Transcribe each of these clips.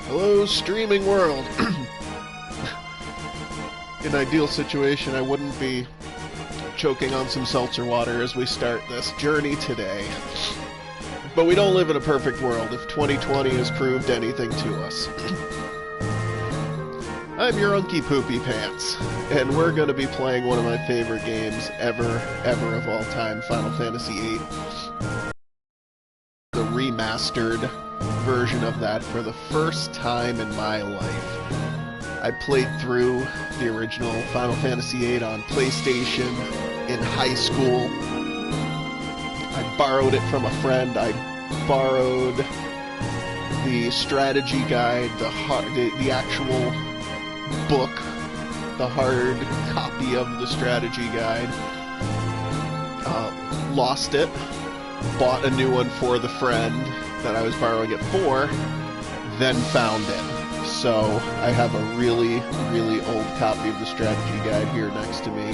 Hello, streaming world. In an ideal situation, I wouldn't be choking on some seltzer water as we start this journey today. But we don't live in a perfect world if 2020 has proved anything to us. I'm your Unky Poopy Pants, and we're going to be playing one of my favorite games ever of all time, Final Fantasy VIII. The remastered version of that for the first time in my life. I played through the original Final Fantasy VIII on PlayStation in high school. I borrowed it from a friend. I borrowed the strategy guide, the actual book, the hard copy of the strategy guide. Lost it. Bought a new one for the friend that I was borrowing it for, then found it. So I have a really old copy of the strategy guide here next to me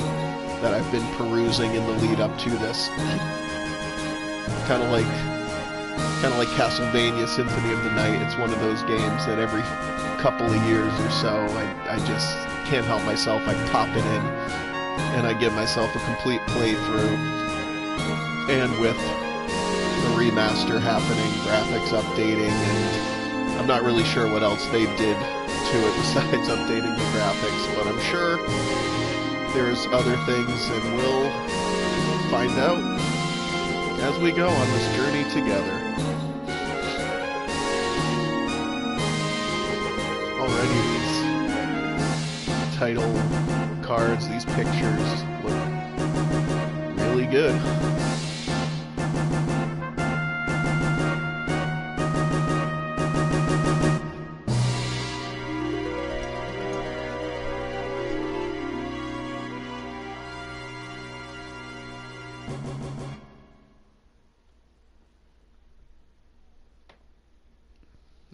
that I've been perusing in the lead up to this. Kind of like Castlevania Symphony of the Night. It's one of those games that every couple of years or so I just can't help myself. I pop it in and I give myself a complete playthrough. And with the remaster happening, graphics updating, and I'm not really sure what else they did to it besides updating the graphics, but I'm sure there's other things, and we'll find out as we go on this journey together. Already these title cards, these pictures look really good.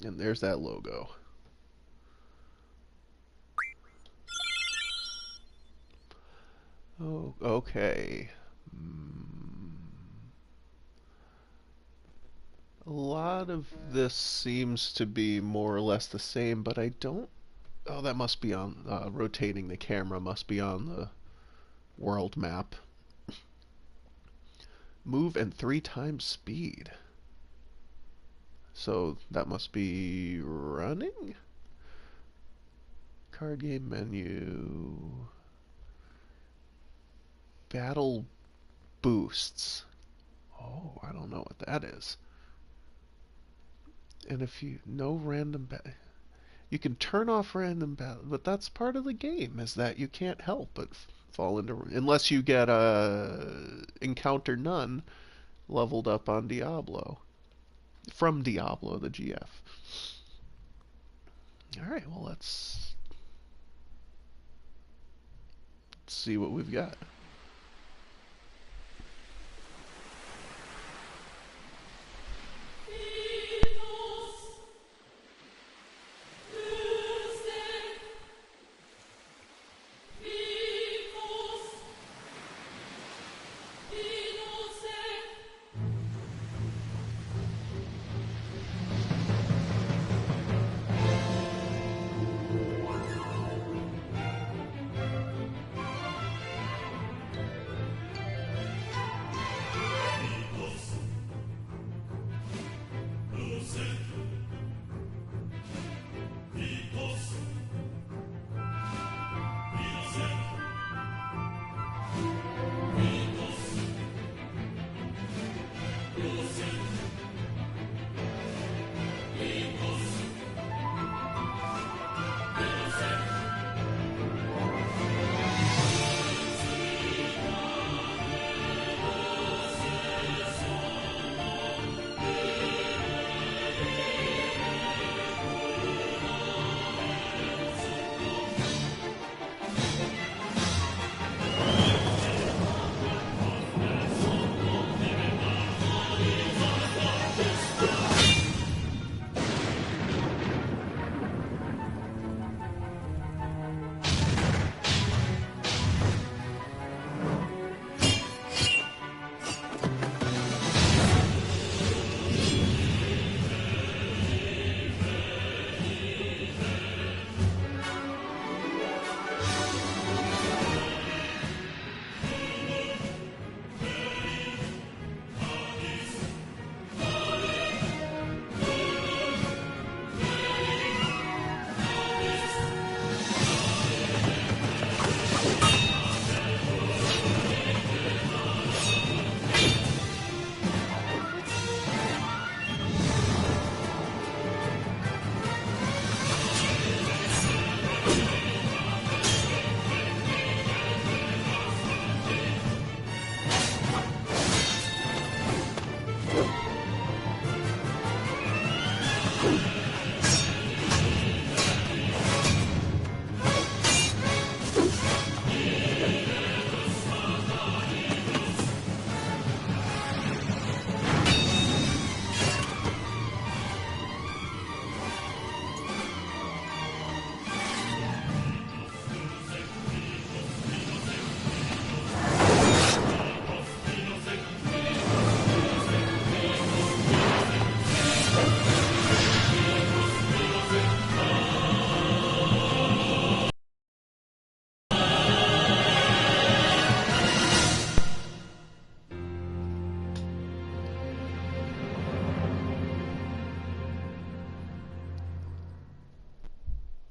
And there's that logo. Oh, okay. A lot of this seems to be more or less the same, but I don't... Oh, that must be on... rotating the camera must be on the world map. Move and 3 times speed. So that must be running? Card game menu. Battle boosts. Oh, I don't know what that is. And if you... No random... You can turn off random battle, but that's part of the game, is that you can't help but fall into... Unless you get Encounter None leveled up on Diablo. From Diablo, the GF. Alright, well, let's see what we've got.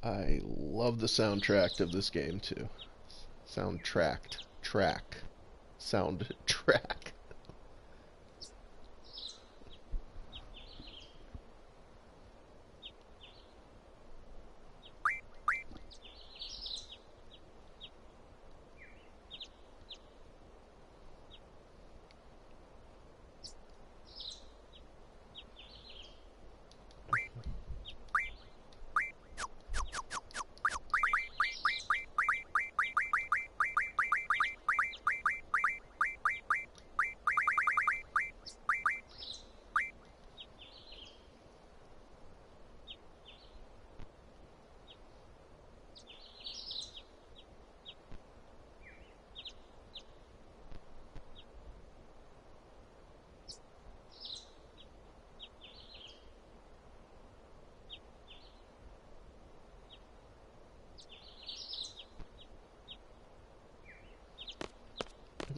I love the soundtrack of this game too. Soundtrack.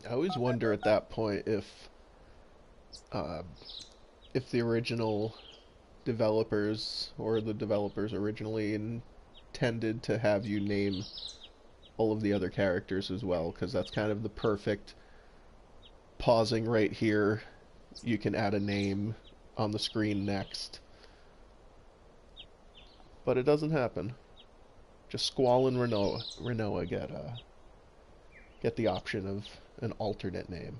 I always wonder at that point uh, if the original developers or the developers originally intended to have you name all of the other characters as well, because that's kind of the perfect pausing right here. You can add a name on the screen next, but it doesn't happen. Just Squall and Renoa get the option of an alternate name.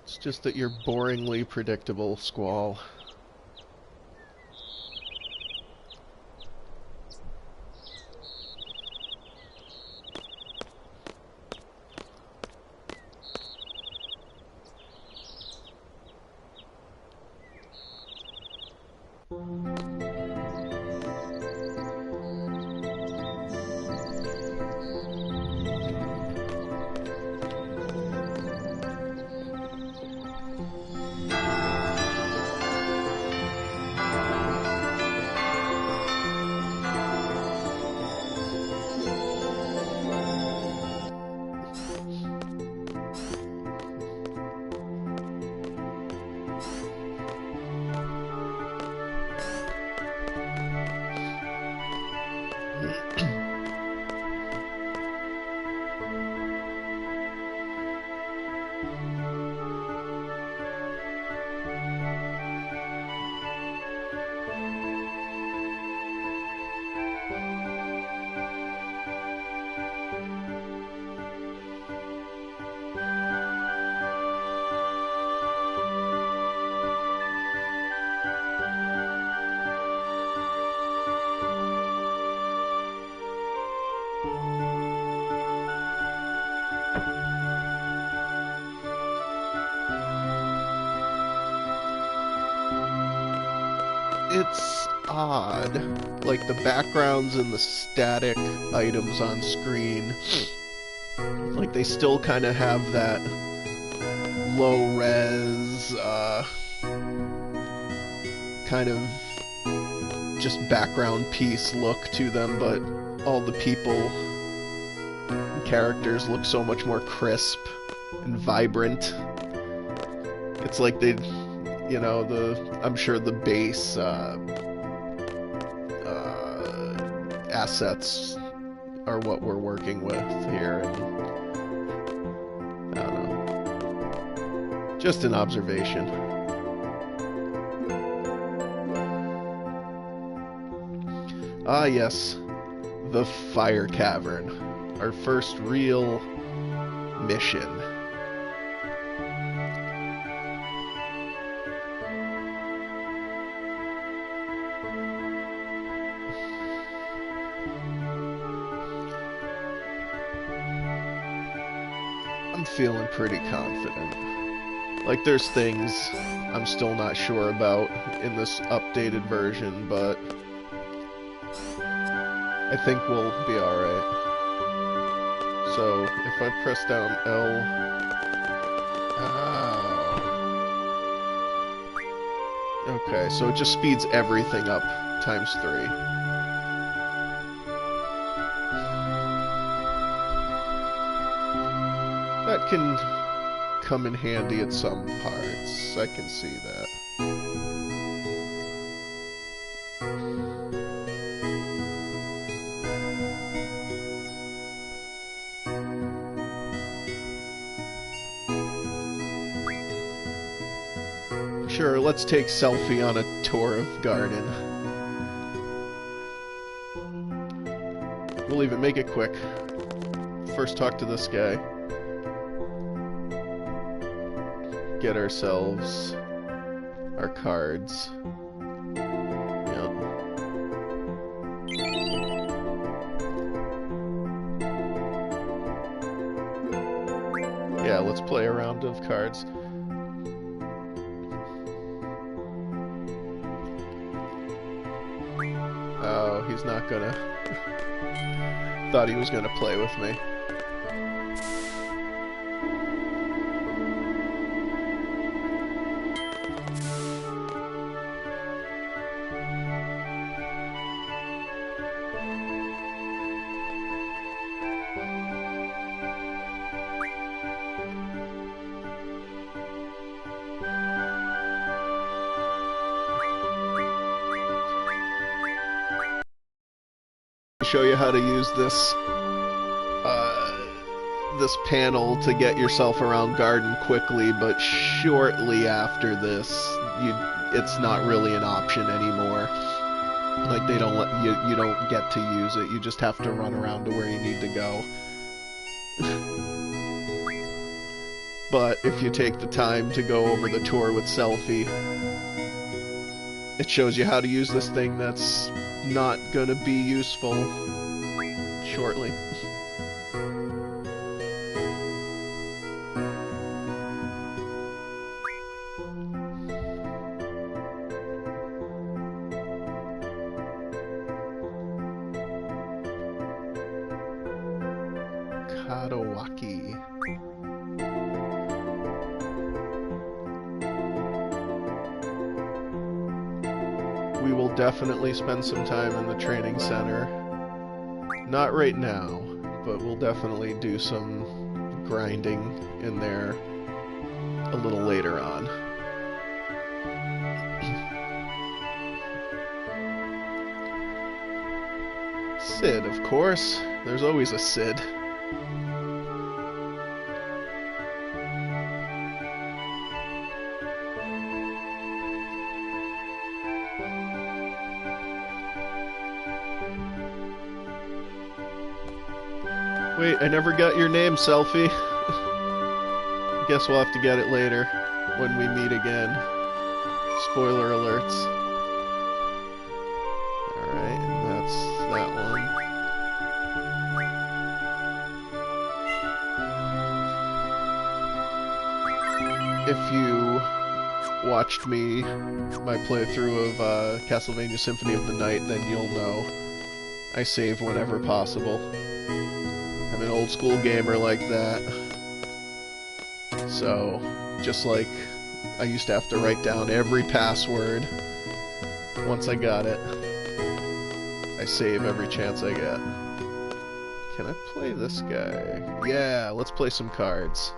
It's just that you're boringly predictable, Squall. It's odd. Like the backgrounds and the static items on screen, like they still kind of have that low res, kind of just background piece look to them, but all the people and characters look so much more crisp and vibrant. It's like they, you know, I'm sure the base assets are what we're working with here, and I don't know. Just an observation. Ah, yes, the Fire Cavern, our first real mission. I'm feeling pretty confident. Like, there's things I'm still not sure about in this updated version, but I think we'll be alright. So, if I press down L... Oh. Okay, so it just speeds everything up times 3. That can come in handy at some parts. I can see that. Sure, let's take Selphie on a tour of garden. We'll even make it quick. First talk to this guy. Get ourselves our cards. Yep. Yeah, let's play a round of cards. Oh, he's not gonna... Thought he was gonna play with me. Show you how to use this this panel to get yourself around garden quickly, but shortly after this, it's not really an option anymore. Like, they don't let you don't get to use it. You just have to run around to where you need to go. But if you take the time to go over the tour with Selphie, it shows you how to use this thing that's not gonna be useful shortly. Kadowaki. We will definitely spend some time in the training center. Not right now, but we'll definitely do some grinding in there a little later on. Sid, of course. There's always a Sid. Wait, I never got your name, Selphie. Guess we'll have to get it later, when we meet again. Spoiler alerts. Alright, and that's that one. If you watched my playthrough of Castlevania Symphony of the Night, then you'll know I save whenever possible. I'm an old school gamer like that. So, just like I used to have to write down every password once I got it. I save every chance I get. Can I play this guy? Yeah, let's play some cards.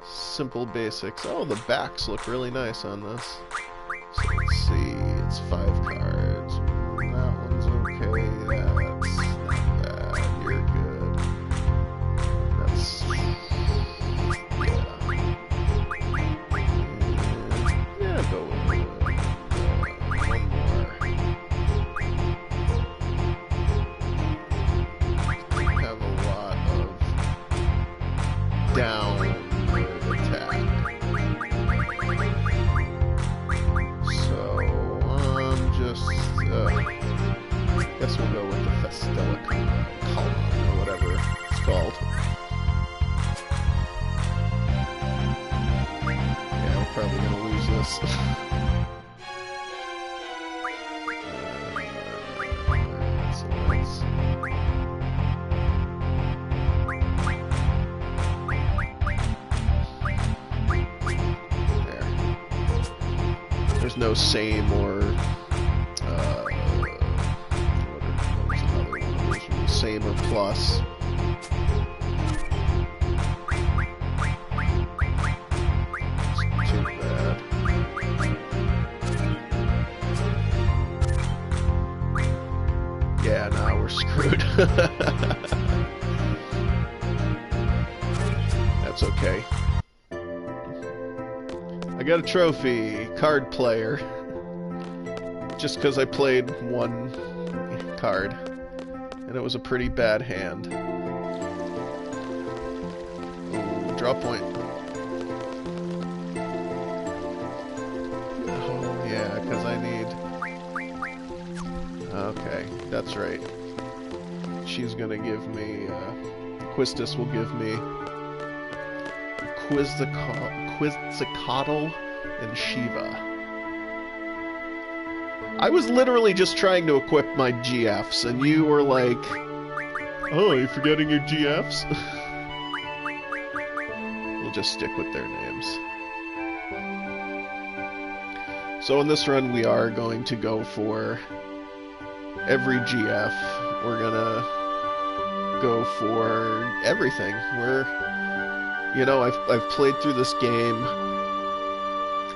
Simple basics. Oh, the backs look really nice on this. So let's see, it's 5 cards. That one's okay, that's not bad, you're good. That's... yeah, go with it. One more. Have a lot of down attack. So, guess we'll go with the Festella column, or whatever it's called. Yeah, we're probably gonna lose this. So let's... there. There's no same or same or plus. It's too bad. Yeah, no, we're screwed. That's okay. I got a trophy, card player. Just because I played one card. And it was a pretty bad hand. Ooh, draw point. Oh, yeah, because I need... okay, that's right. She's gonna give me... Quistis will give me... Quetzalcoatl and Shiva. I was literally just trying to equip my GFs, and you were like, oh, are you forgetting your GFs? We'll just stick with their names. So in this run, we are going to go for every GF. We're gonna go for everything. You know, I've played through this game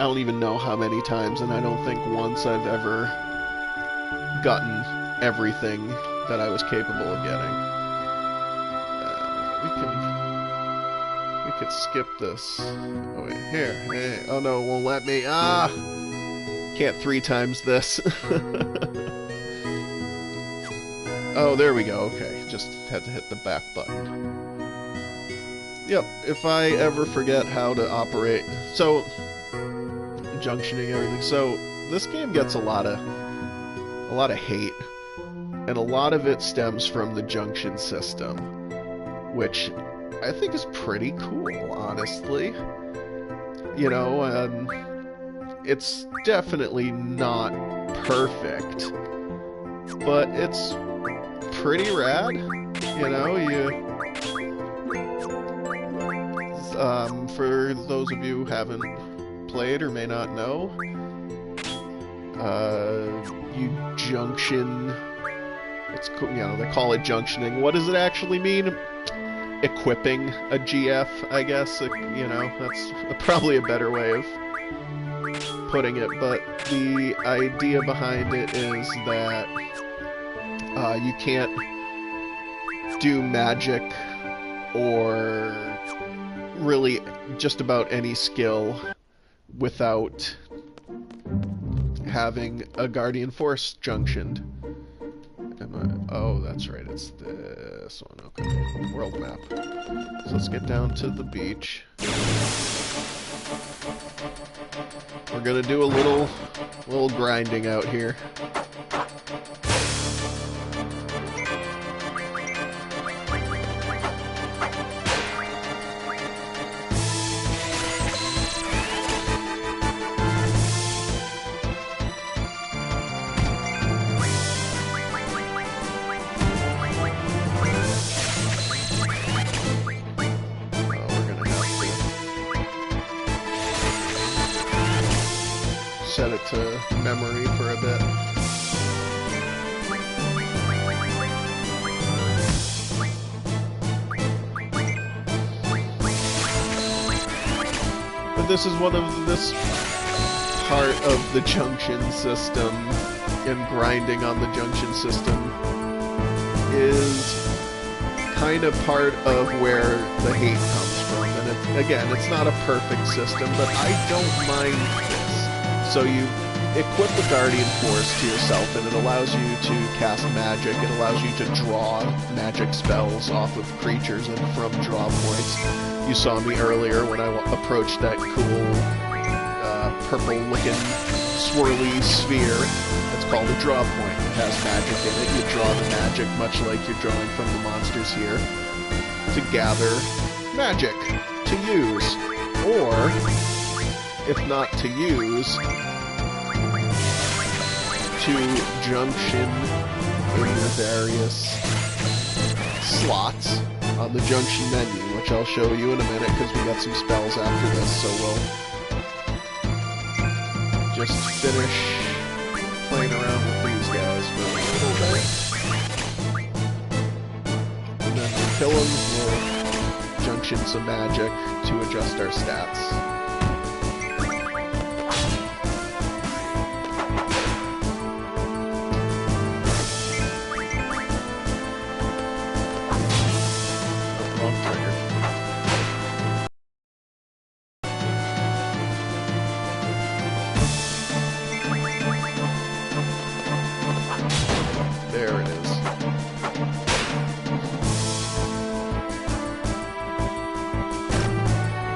I don't even know how many times, and I don't think once I've ever gotten everything that I was capable of getting. We could skip this. Oh wait, here. Hey. Oh no, it won't let me. Ah! Can't 3 times this. Oh, there we go. Okay, just had to hit the back button. Yep, if I ever forget how to operate... So... junctioning everything. So this game gets a lot of hate, and a lot of it stems from the junction system, which I think is pretty cool, honestly. You know, it's definitely not perfect, but it's pretty rad. You know, for those of you who haven't played or may not know, you junction, it's, you know, they call it junctioning. What does it actually mean? Equipping a GF, I guess. You know, that's probably a better way of putting it, but the idea behind it is that you can't do magic or really just about any skill without having a Guardian Force junctioned. Oh, that's right, it's this one. Okay, world map. So let's get down to the beach. We're gonna do a little grinding out here. Set it to memory for a bit. But this is this part of the junction system, and grinding on the junction system is kind of part of where the hate comes from. And it's not a perfect system, but I don't mind this. So you equip the Guardian Force to yourself, and it allows you to cast magic. It allows you to draw magic spells off of creatures and from draw points. You saw me earlier when I approached that cool purple-looking swirly sphere. It's called a draw point. It has magic in it. You draw the magic, much like you're drawing from the monsters here, to gather magic to use. Or, if not to use, to junction in the various slots on the junction menu, which I'll show you in a minute because we got some spells after this, so we'll just finish playing around with these guys for a little bit. And then we'll kill them, we'll junction some magic to adjust our stats. There it is.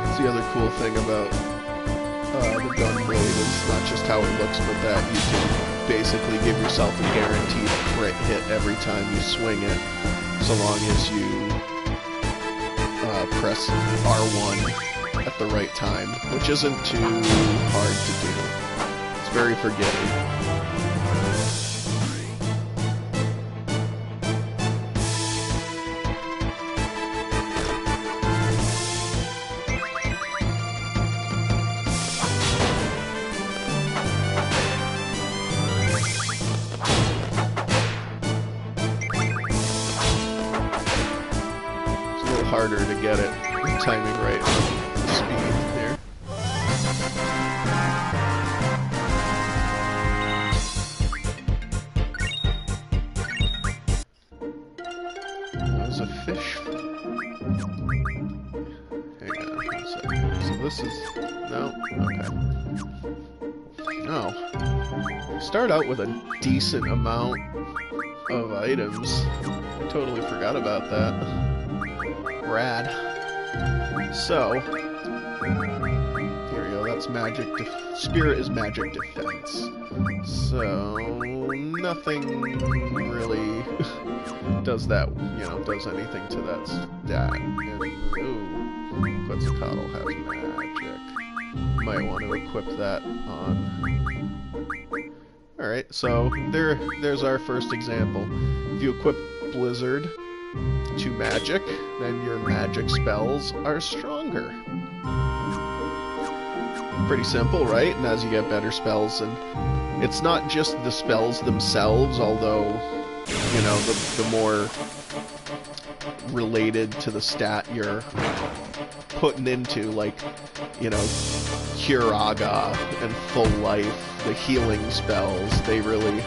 That's the other cool thing about the Gunblade is not just how it looks, but that you can basically give yourself a guaranteed crit hit every time you swing it, so long as you press R1 at the right time, which isn't too hard to do. It's very forgiving. Harder to get it timing right on the speed there. That was a fish. Hang on a second. So this is... no? Okay. No. Start out with a decent amount of items. Totally forgot about that. Rad. So, here we go, that's magic Spirit is magic defense. So, nothing really does that, does anything to that stat. And, ooh, Quetzalcoatl has magic. Might want to equip that on... Alright, so there's our first example. If you equip Blizzard to magic, then your magic spells are stronger. Pretty simple, right? And as you get better spells, and it's not just the spells themselves, although, the more related to the stat you're putting into, like, Curaga and Full Life, the healing spells, they really...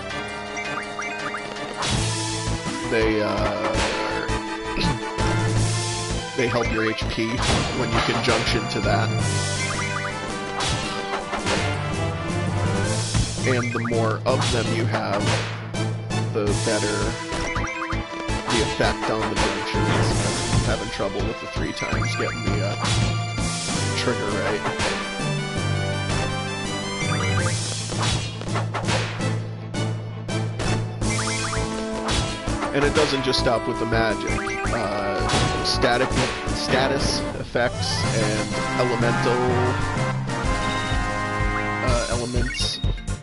They help your HP when you can junction to that. And the more of them you have, the better the effect on the junctions. I'm having trouble with the 3 times getting the trigger right. And it doesn't just stop with the magic. Status effects and elemental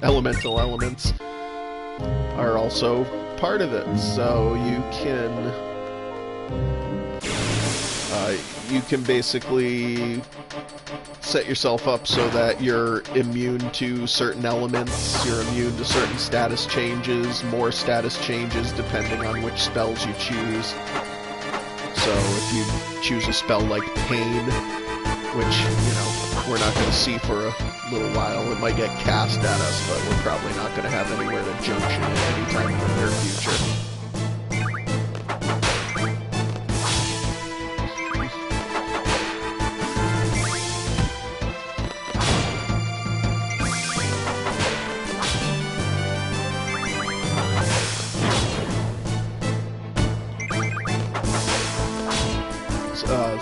elements are also part of it. So you can basically set yourself up so that you're immune to certain elements, you're immune to certain status changes, more status changes depending on which spells you choose. So if you choose a spell like Pain, which, you know, we're not going to see for a little while. It might get cast at us, but we're probably not going to have anywhere to junction it anytime in the near future.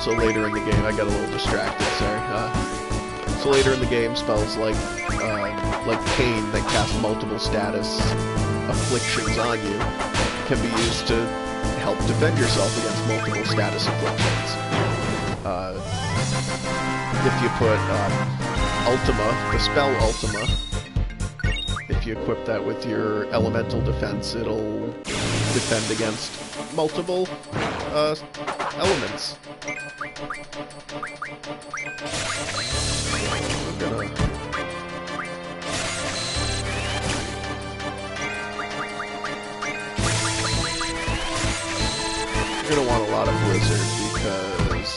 So later in the game, I got a little distracted, sorry. So later in the game, spells like Pain that cast multiple status afflictions on you can be used to help defend yourself against multiple status afflictions. If you put Ultima, the spell Ultima, if you equip that with your elemental defense, it'll defend against multiple elements. You're gonna want a lot of Blizzard because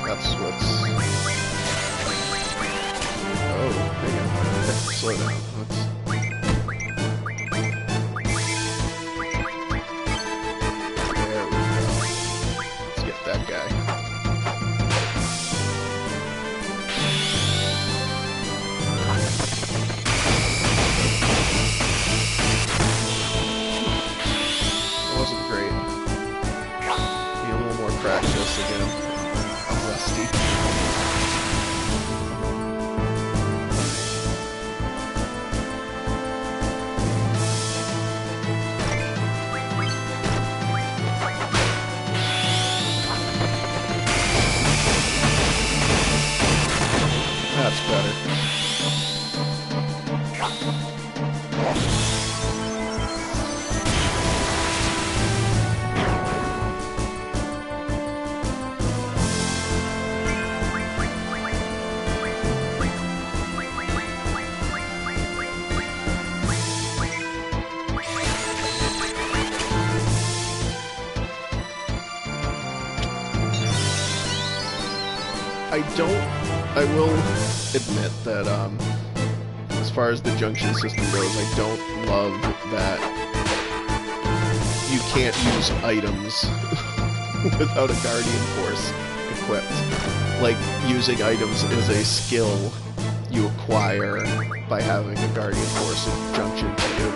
that's what's... Oh, hang on. Okay, slow down. There we go. Let's get that guy. Wasn't great. Be a little more practice again. I'm rusty. That's better. I will admit that, as far as the junction system goes, I don't love that you can't use items without a Guardian Force equipped. Like, using items is a skill you acquire by having a Guardian Force junction to you.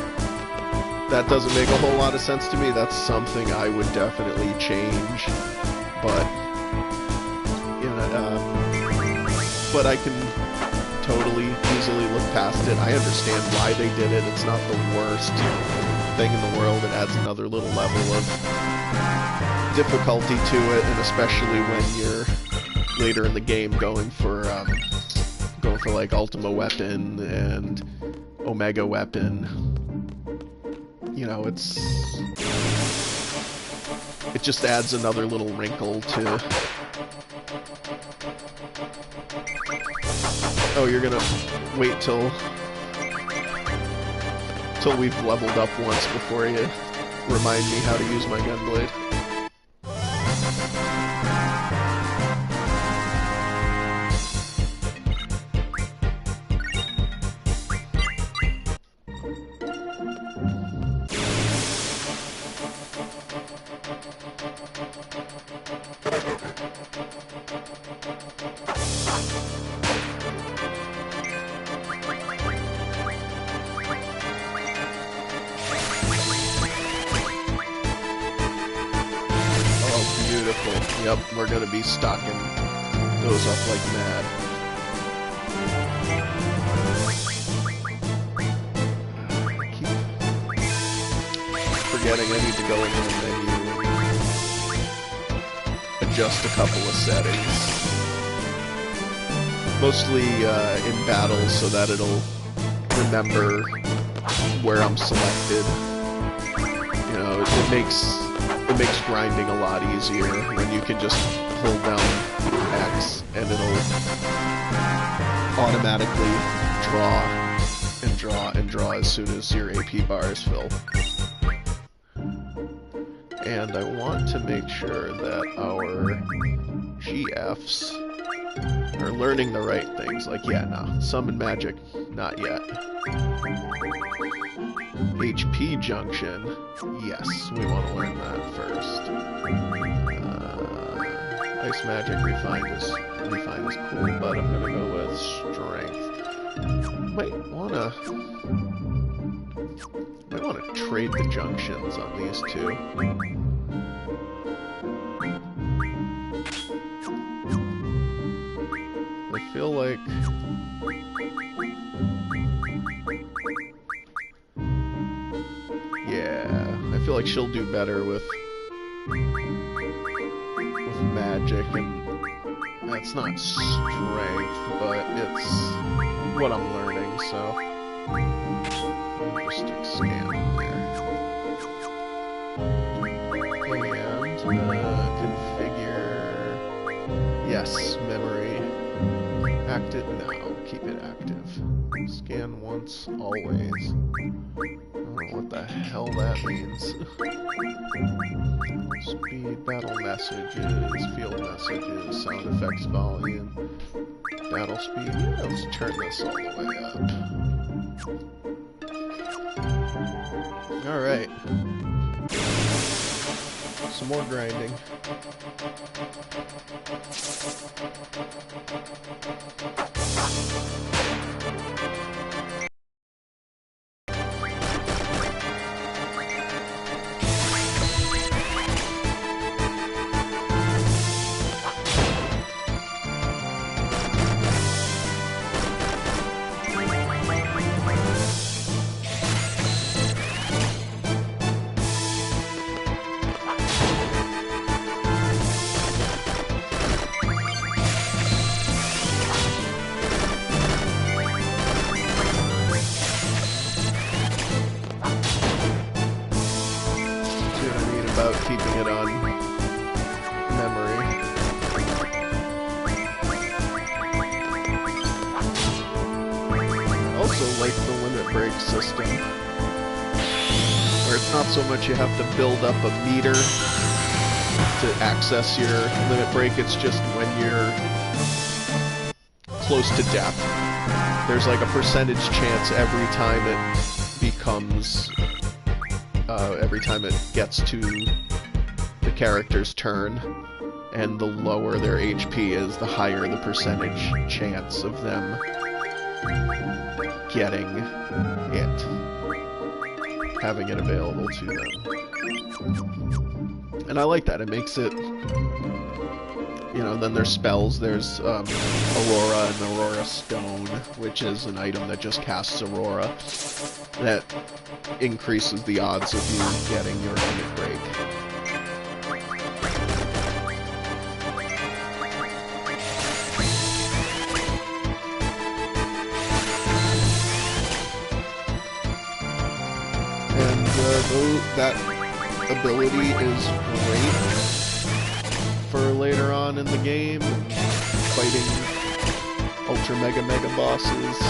That doesn't make a whole lot of sense to me. That's something I would definitely change, but, you know, but I can totally easily look past it. I understand why they did it. It's not the worst thing in the world. It adds another little level of difficulty to it, and especially when you're later in the game going for like Ultima Weapon and Omega Weapon. You know, it just adds another little wrinkle to... Oh, you're gonna wait till we've leveled up once before you remind me how to use my gunblade. Yep, we're gonna be stocking those up like mad. I keep forgetting I need to go into the menu and adjust a couple of settings. Mostly in battles so that it'll remember where I'm selected. You know, it makes grinding a lot easier when you can just hold down X and it'll automatically draw and draw and draw as soon as your AP bars fill. And I want to make sure that our GFs Or learning the right things. Like, yeah, no. Summon magic, not yet. HP junction. Yes, we want to learn that first. Ice magic refined is cool, but I'm gonna go with strength. Might wanna trade the junctions on these two. I feel like I feel like she'll do better with magic, and that's not strength, but it's what I'm learning, so just stick scan there. And configure, yes, memory active. No, keep it active. Scan once, always. I don't know what the hell that means. Speed, battle messages, field messages, sound effects volume, battle speed. Yeah, let's turn this all the way up. Alright. Some more grinding. Keeping it on memory. I also like the limit break system, where it's not so much you have to build up a meter to access your limit break, it's just when you're close to death. There's like a percentage chance every time it becomes, every time it gets to the character's turn, and the lower their HP is, the higher the percentage chance of them getting it, having it available to them. And I like that. It makes it, you know, then there's spells. There's Aurora and Aurora Stone, which is an item that just casts Aurora, that increases the odds of you getting your limit break. And that ability is great for later on in the game, fighting Ultra Mega bosses,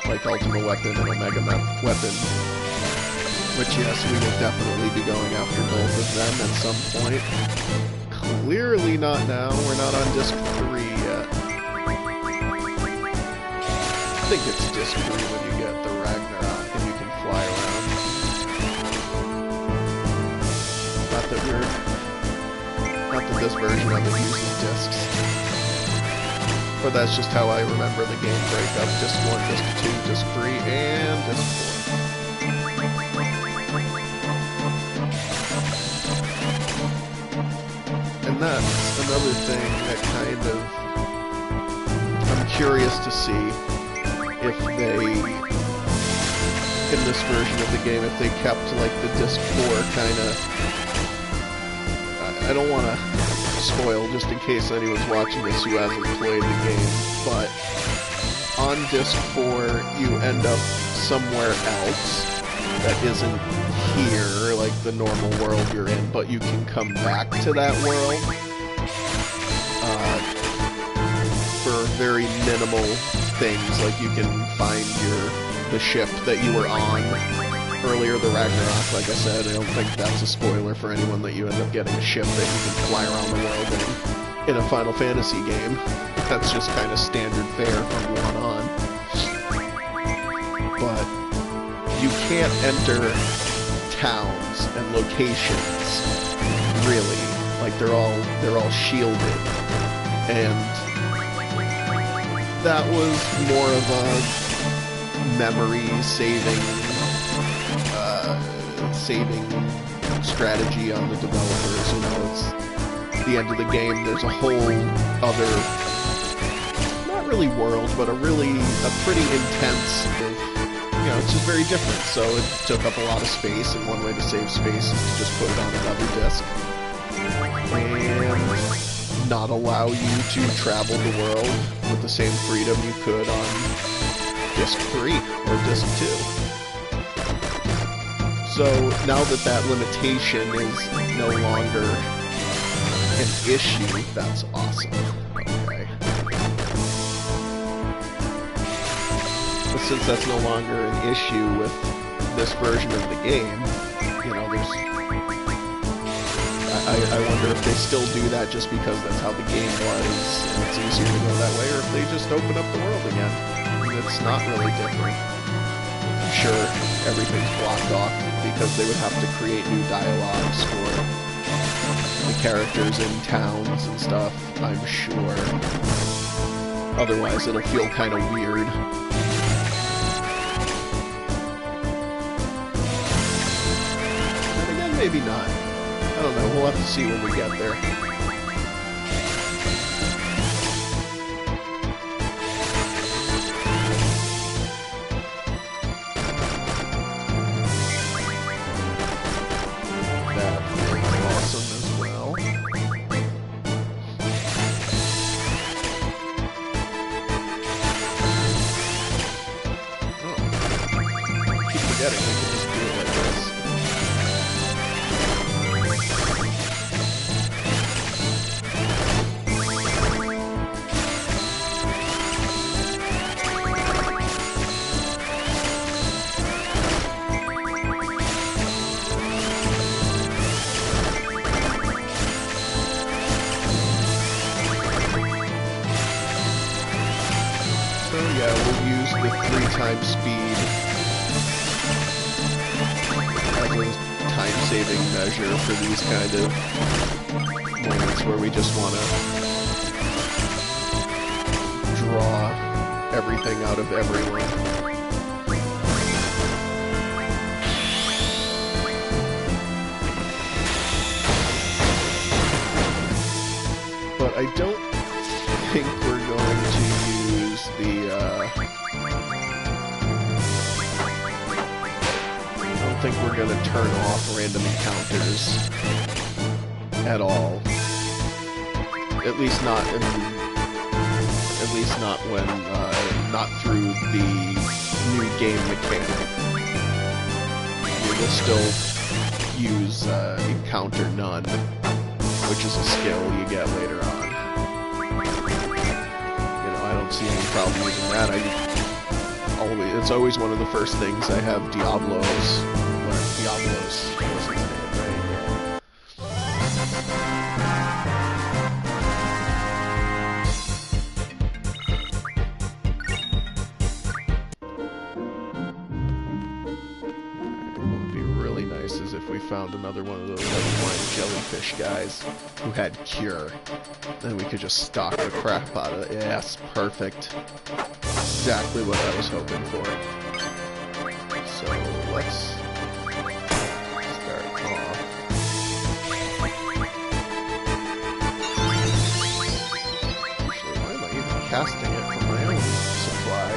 like Ultimate Weapon and Omega Weapon, which, yes, we will definitely be going after both of them at some point. Clearly not now, we're not on Disc 3 yet. I think it's Disc 3 when you get the Ragnarok and you can fly around. Not that this version of it uses discs. But that's just how I remember the game breakup. Disc 1, Disc 2, Disc 3, and Disc 4. And that's another thing that kind of... I'm curious to see if they, in this version of the game, if they kept, like, the Disc 4 kind of... I don't want to spoil, just in case anyone's watching this who hasn't played the game, but on Disc 4, you end up somewhere else that isn't here, like the normal world you're in, but you can come back to that world for very minimal things, like you can find the ship that you were on earlier, the Ragnarok. Like I said, I don't think that's a spoiler for anyone that you end up getting a ship that you can fly around the world in. in a Final Fantasy game. That's just kind of standard fare from 1 on. But you can't enter towns and locations, really. Like, they're all shielded. And that was more of a memory saving strategy on the developers. You know, it's the end of the game. There's a whole other, not really world, but a pretty intense, you know, it's just very different. So it took up a lot of space, and one way to save space is to just put it on another disc and not allow you to travel the world with the same freedom you could on disc 3 or disc 2. So now that that limitation is no longer an issue, that's awesome. Okay. But since that's no longer an issue with this version of the game, you know, I wonder if they still do that just because that's how the game was and it's easier to go that way, or if they just open up the world again. It's not really different. I'm sure everything's blocked off because they would have to create new dialogues for the characters in towns and stuff, I'm sure. Otherwise, it'll feel kind of weird. And again, maybe not. I don't know, we'll have to see when we get there. Speed as a time-saving measure for these kind of moments where we just want to draw everything out of everyone. But I don't think we're going to use the I think we're going to turn off random encounters at all. At least not when not through the new game mechanic. We will still use encounter none, which is a skill you get later on. You know, I don't see any problem using that. It's always one of the first things I have Diablos was his name, right? What would be really nice is if we found another one of those flying jellyfish guys who had cure. Then we could just stalk the crap out of it. Yes, perfect. Exactly what I was hoping for. So let's start off. Actually, why am I even casting it from my own supply?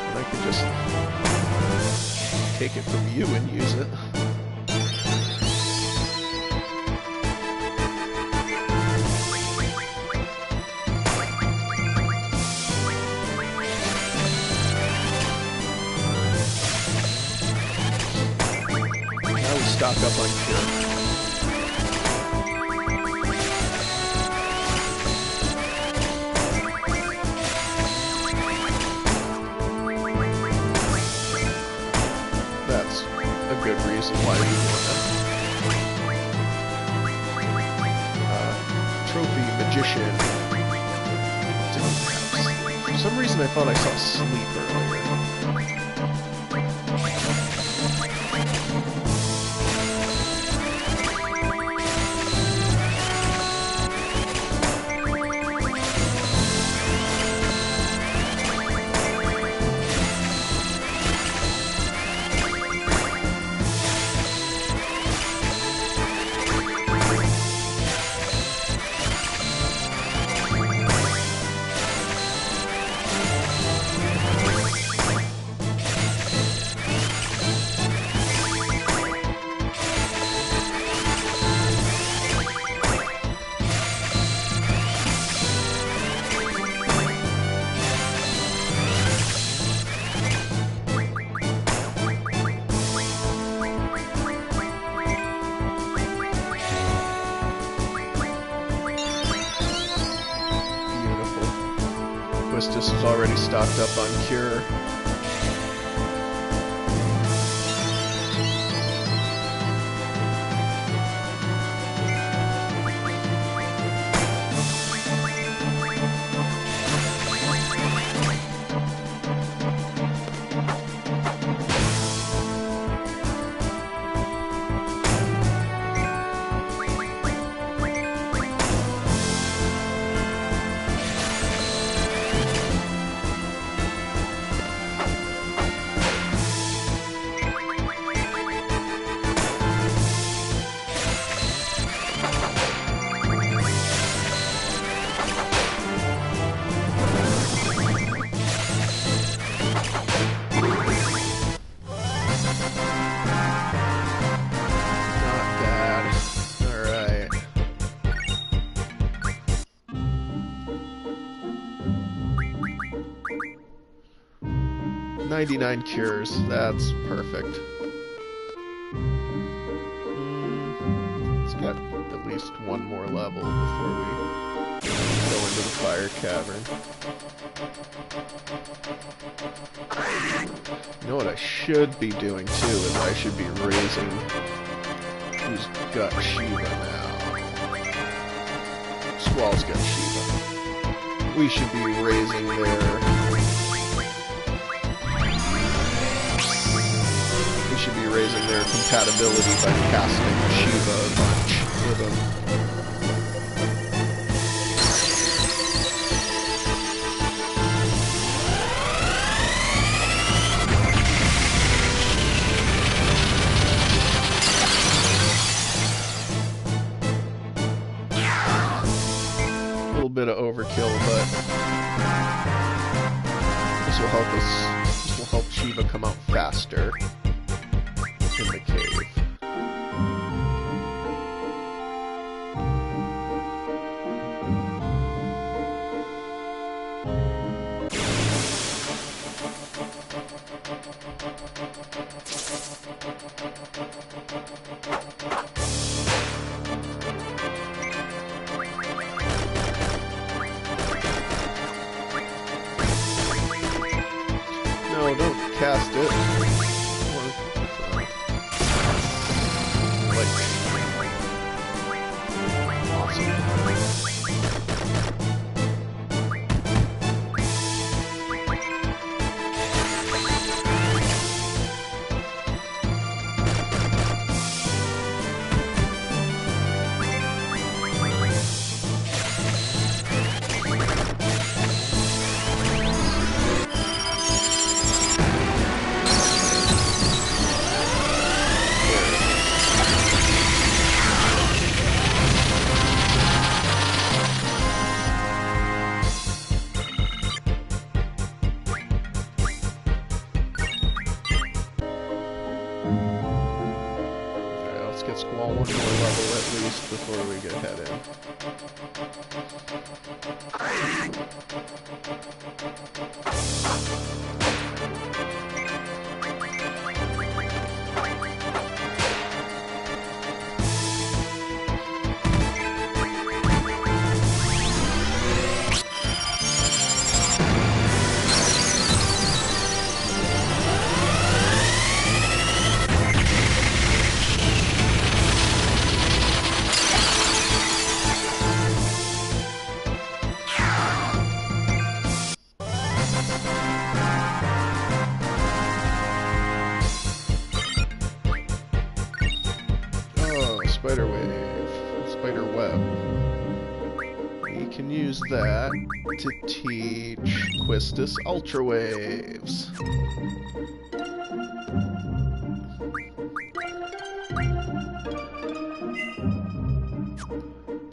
And I can just take it from you and use it. Stock up on cure. That's a good reason why we want to. Trophy magician. For some reason I thought I saw sleep earlier. Just is already stocked up on cure. Not bad. Alright. 99 cures. That's perfect. It's got at least one more level before we go into the fire cavern. You know what I should be doing too is I should be raising who's got Shiva now. Squall's got Shiva. We should be raising their compatibility by casting Shiva a bunch with them. A little bit of overkill, but this will help us. This will help Shiva come out faster in the cave. No, don't cast it. Let's get Squall one more level at least before we get head in. spider wave, spider web. We can use that to teach Quistis ultra waves.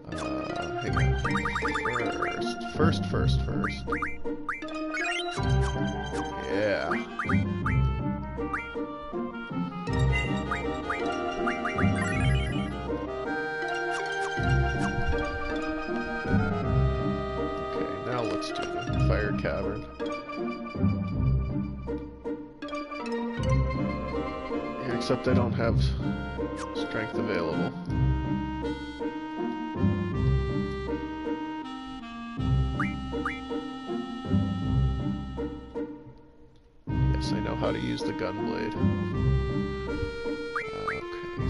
Hang on. First. Yeah. Let's do the fire cavern. Yeah, except I don't have strength available. Yes, I know how to use the gunblade. Okay.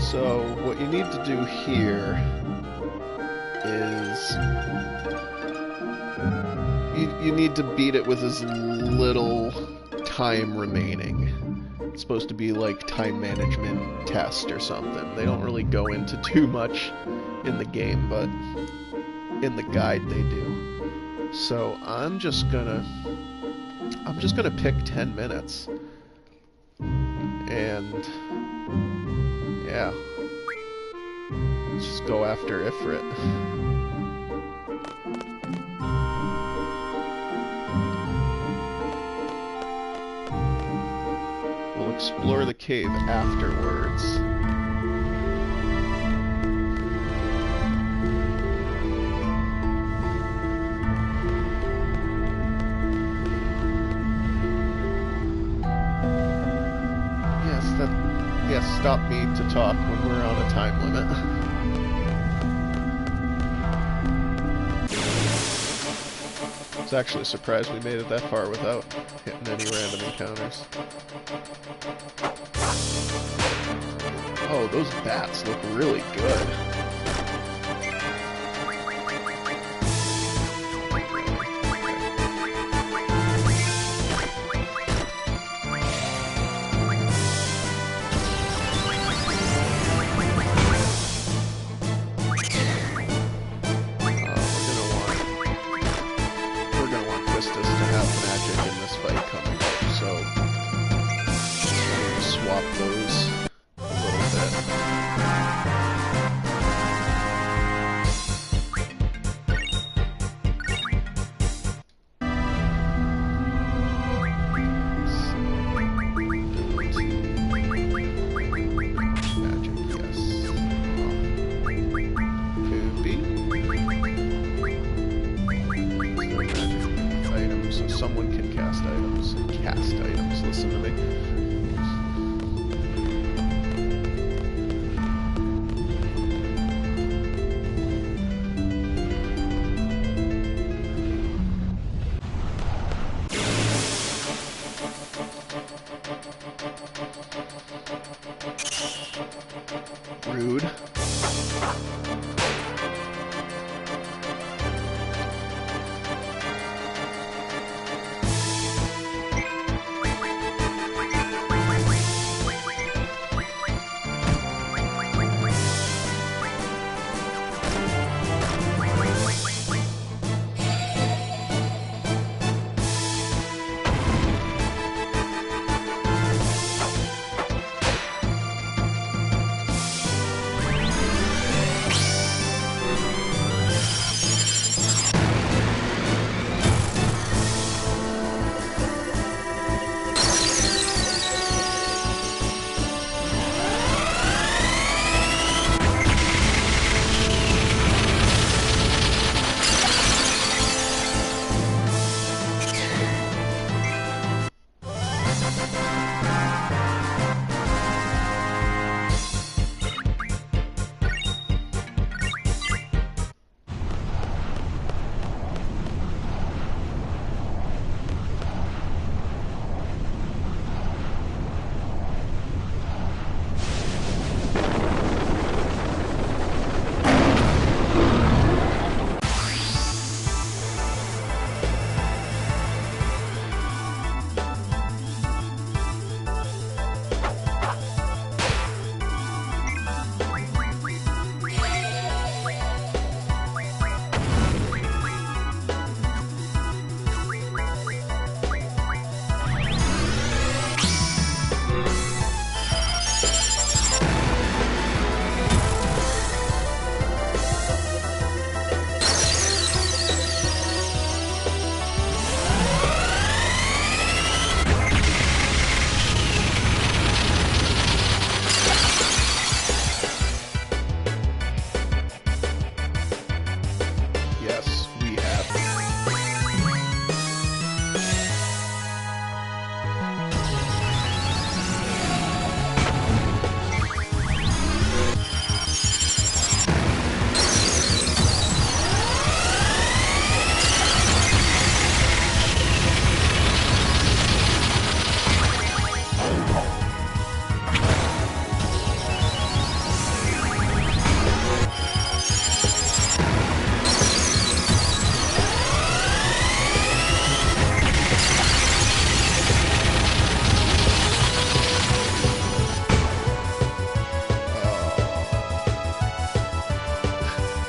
So, what you need to do here is you need to beat it with as little time remaining. It's supposed to be like time management test or something. They don't really go into too much in the game, but in the guide they do. So I'm just gonna pick 10 minutes. And yeah, let's just go after Ifrit. We'll explore the cave afterwards. Yes, stop me to talk when we're on a time limit. I was actually surprised we made it that far without hitting any random encounters. Oh, those bats look really good. Someone can cast items. Listen to me.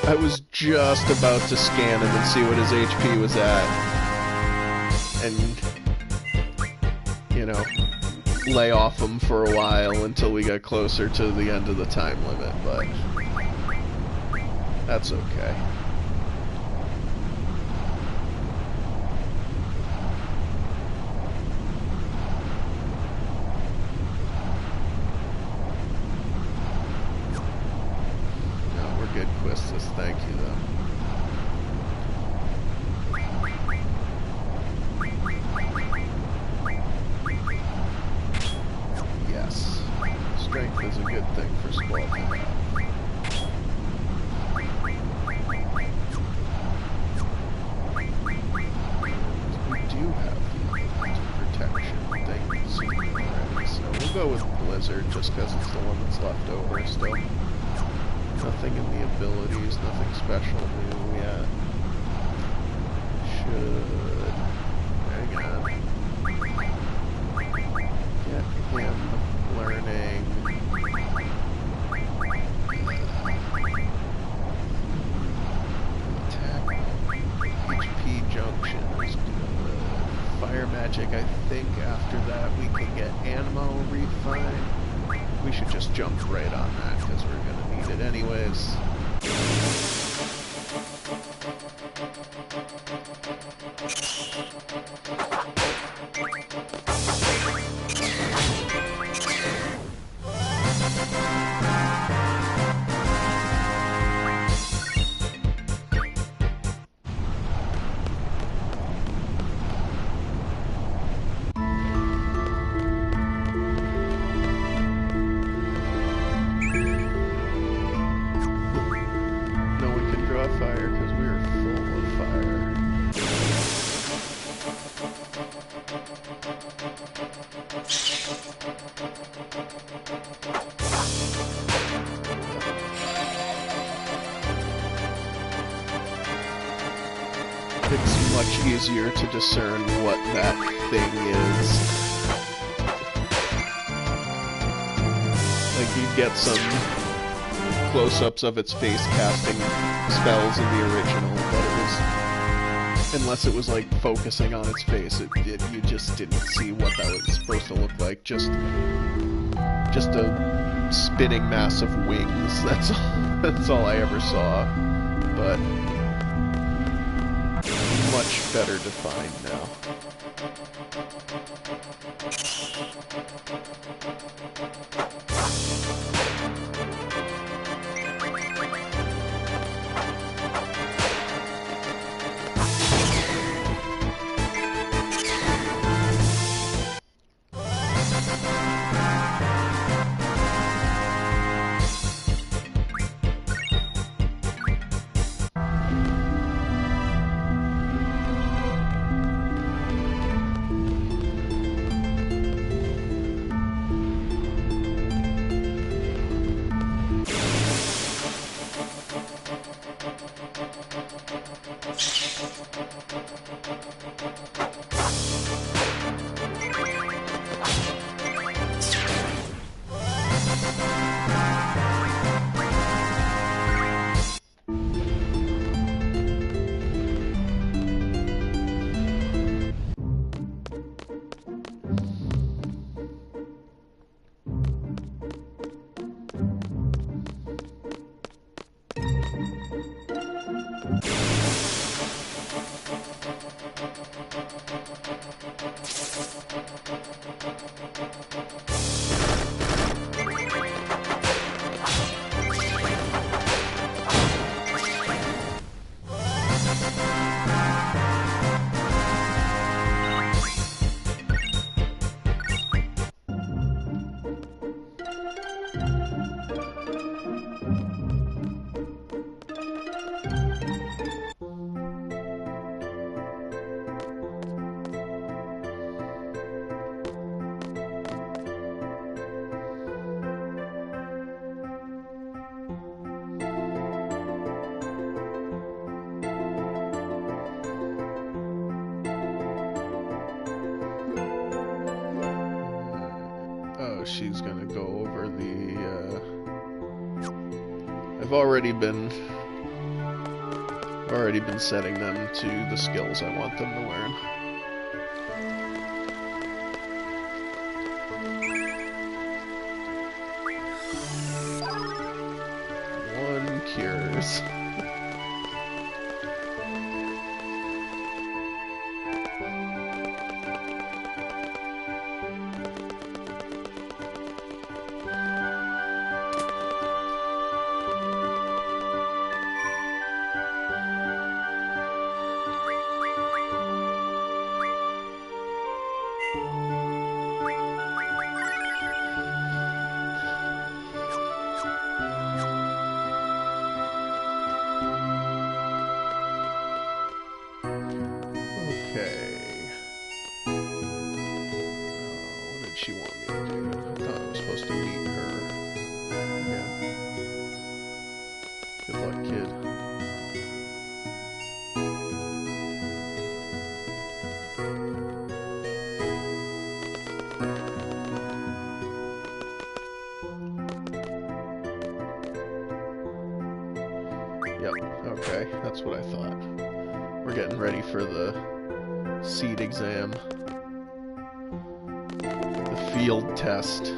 I was just about to scan him and see what his HP was at. And, you know, lay off him for a while until we got closer to the end of the time limit, but that's okay. Good Quistis, thank you though. Yes. Strength is a good thing for Squall to have. We do have the protection things already, so we'll go with Blizzard just because it's the one that's left over still. Nothing in the abilities, nothing special new yet. Should... hang on. Get him learning... attack. HP junction is good. Fire magic, I think after that we can get ammo refine. We should just jump right on that because we're gonna need it anyways. Fire because we are full of fire. It's much easier to discern what that thing is. Like you get some close-ups of its face casting spells in the original, but it was, unless it was like focusing on its face, you just didn't see what that was supposed to look like. Just a spinning mass of wings. That's all I ever saw. But much better defined now. She's gonna go over the, I've already been I've already been setting them to the skills I want them to learn. One cures. Okay. What did she want me to do? I thought I was supposed to meet her. Yeah. Good luck, kid. Yep, okay, that's what I thought. We're getting ready for the seed exam. The field test.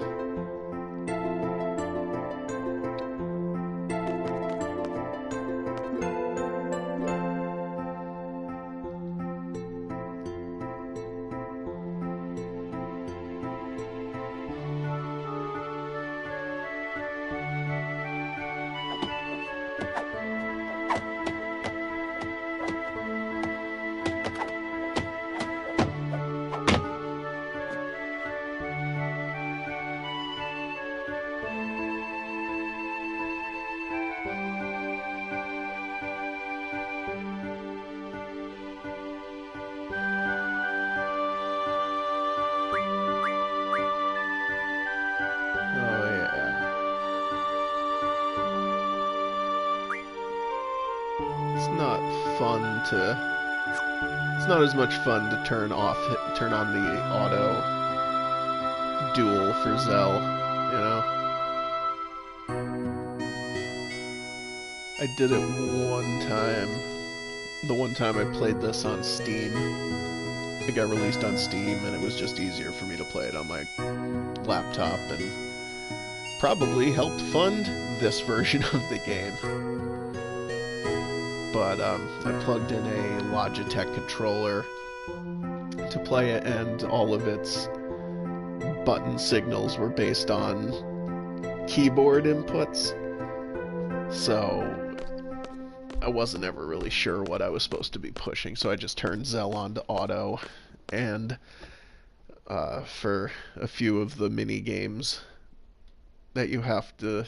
It's not as much fun to turn on the auto duel for Zell, you know? I did it one time. The one time I played this on Steam. It got released on Steam, and it was just easier for me to play it on my laptop, and probably helped fund this version of the game. But I plugged in a Logitech controller to play it, and all of its button signals were based on keyboard inputs. So I wasn't ever really sure what I was supposed to be pushing, so I just turned Zell on to auto, and for a few of the mini games that you have to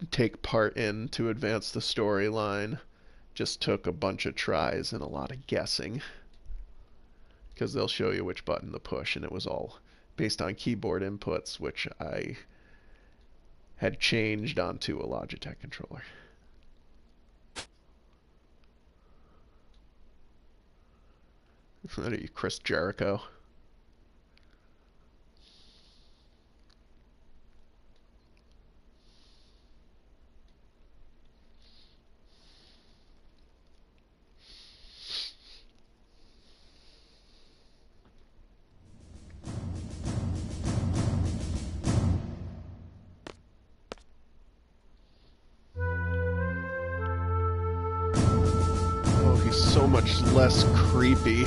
take part in to advance the storyline, just took a bunch of tries and a lot of guessing, because they'll show you which button to push, and it was all based on keyboard inputs, which I had changed onto a Logitech controller. What are you, Chris Jericho? Oh, he's so much less creepy.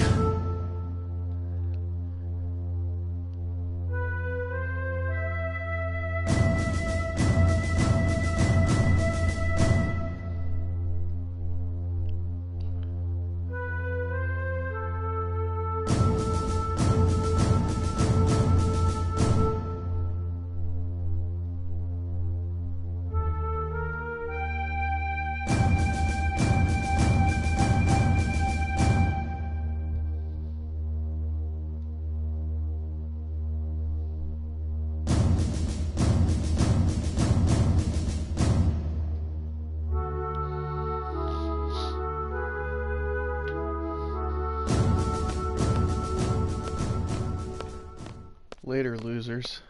Later, losers.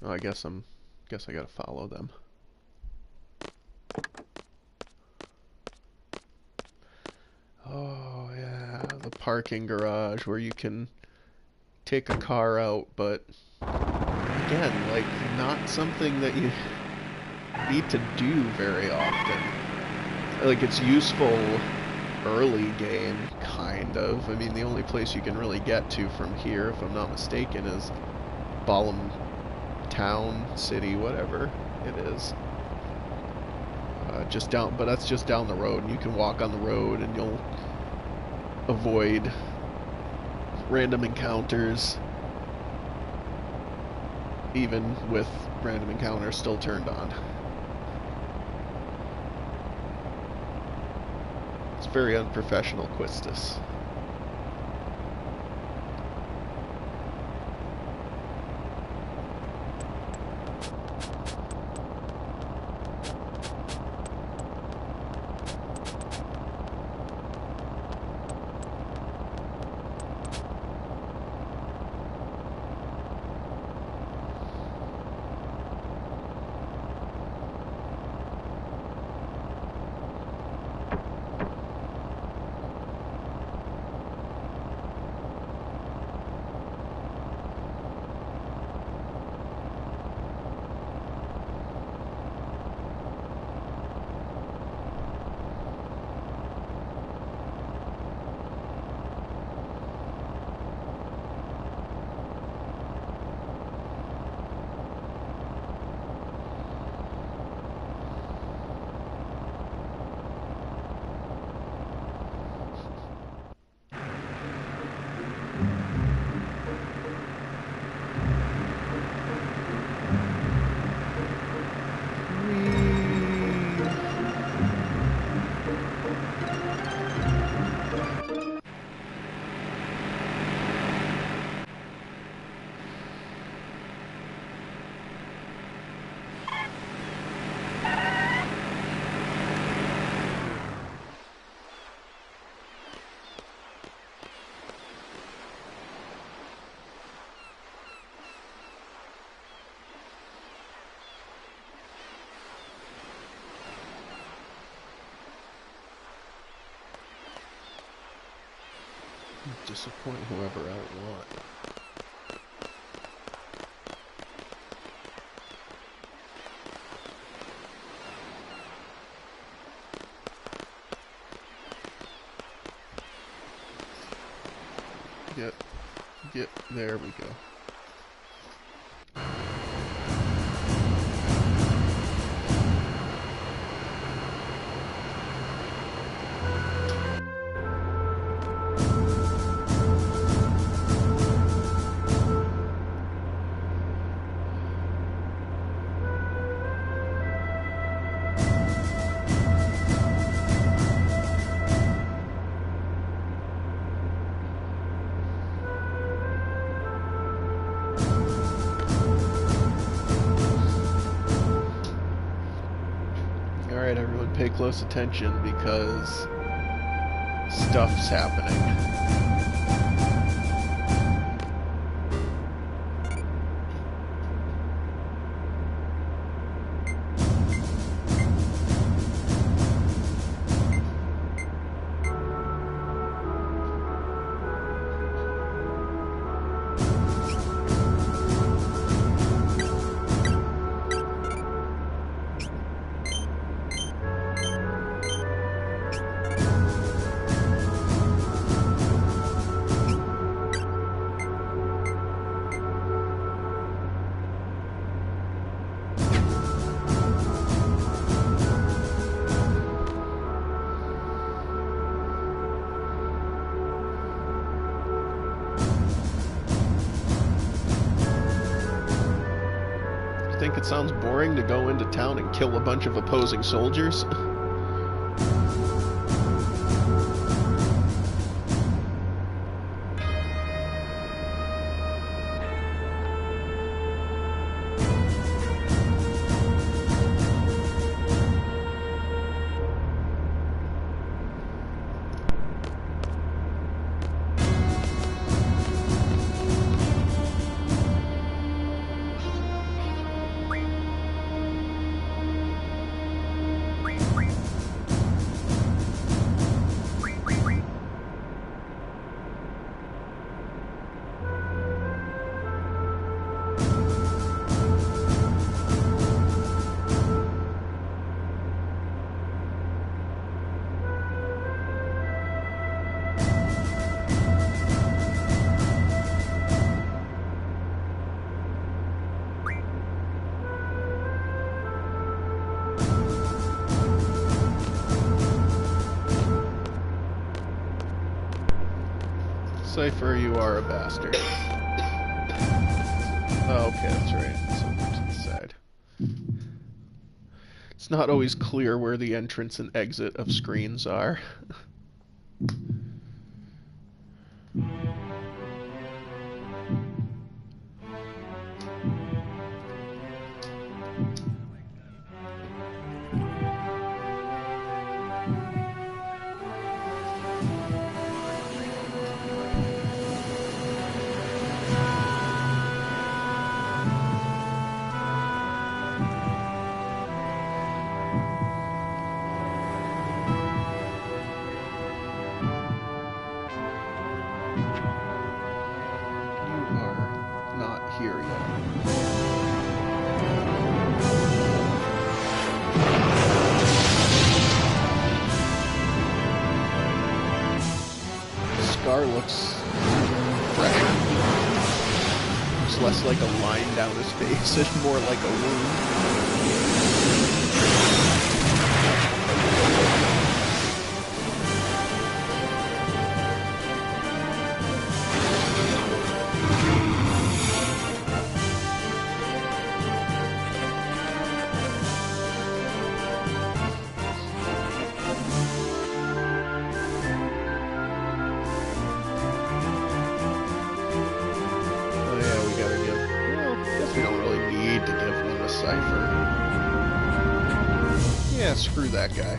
Oh, I guess I gotta follow them. Oh, yeah, the parking garage where you can take a car out, but again, like, not something that you need to do very often. Like, it's useful early game, kind of. I mean, the only place you can really get to from here, if I'm not mistaken, is Balam Town, City, whatever it is. Just down, but that's just down the road, and you can walk on the road, and you'll avoid random encounters, even with random encounters still turned on. It's very unprofessional, Quistis. Disappoint whoever I want. There we go. Alright, everyone, pay close attention because stuff's happening. Think it sounds boring to go into town and kill a bunch of opposing soldiers? Cypher, you are a bastard. Oh, okay, that's right. It's over to the side. It's not always clear where the entrance and exit of screens are. Here yet. Scar looks fresh. Looks less like a line down his face and more like a wound. Yeah, screw that guy.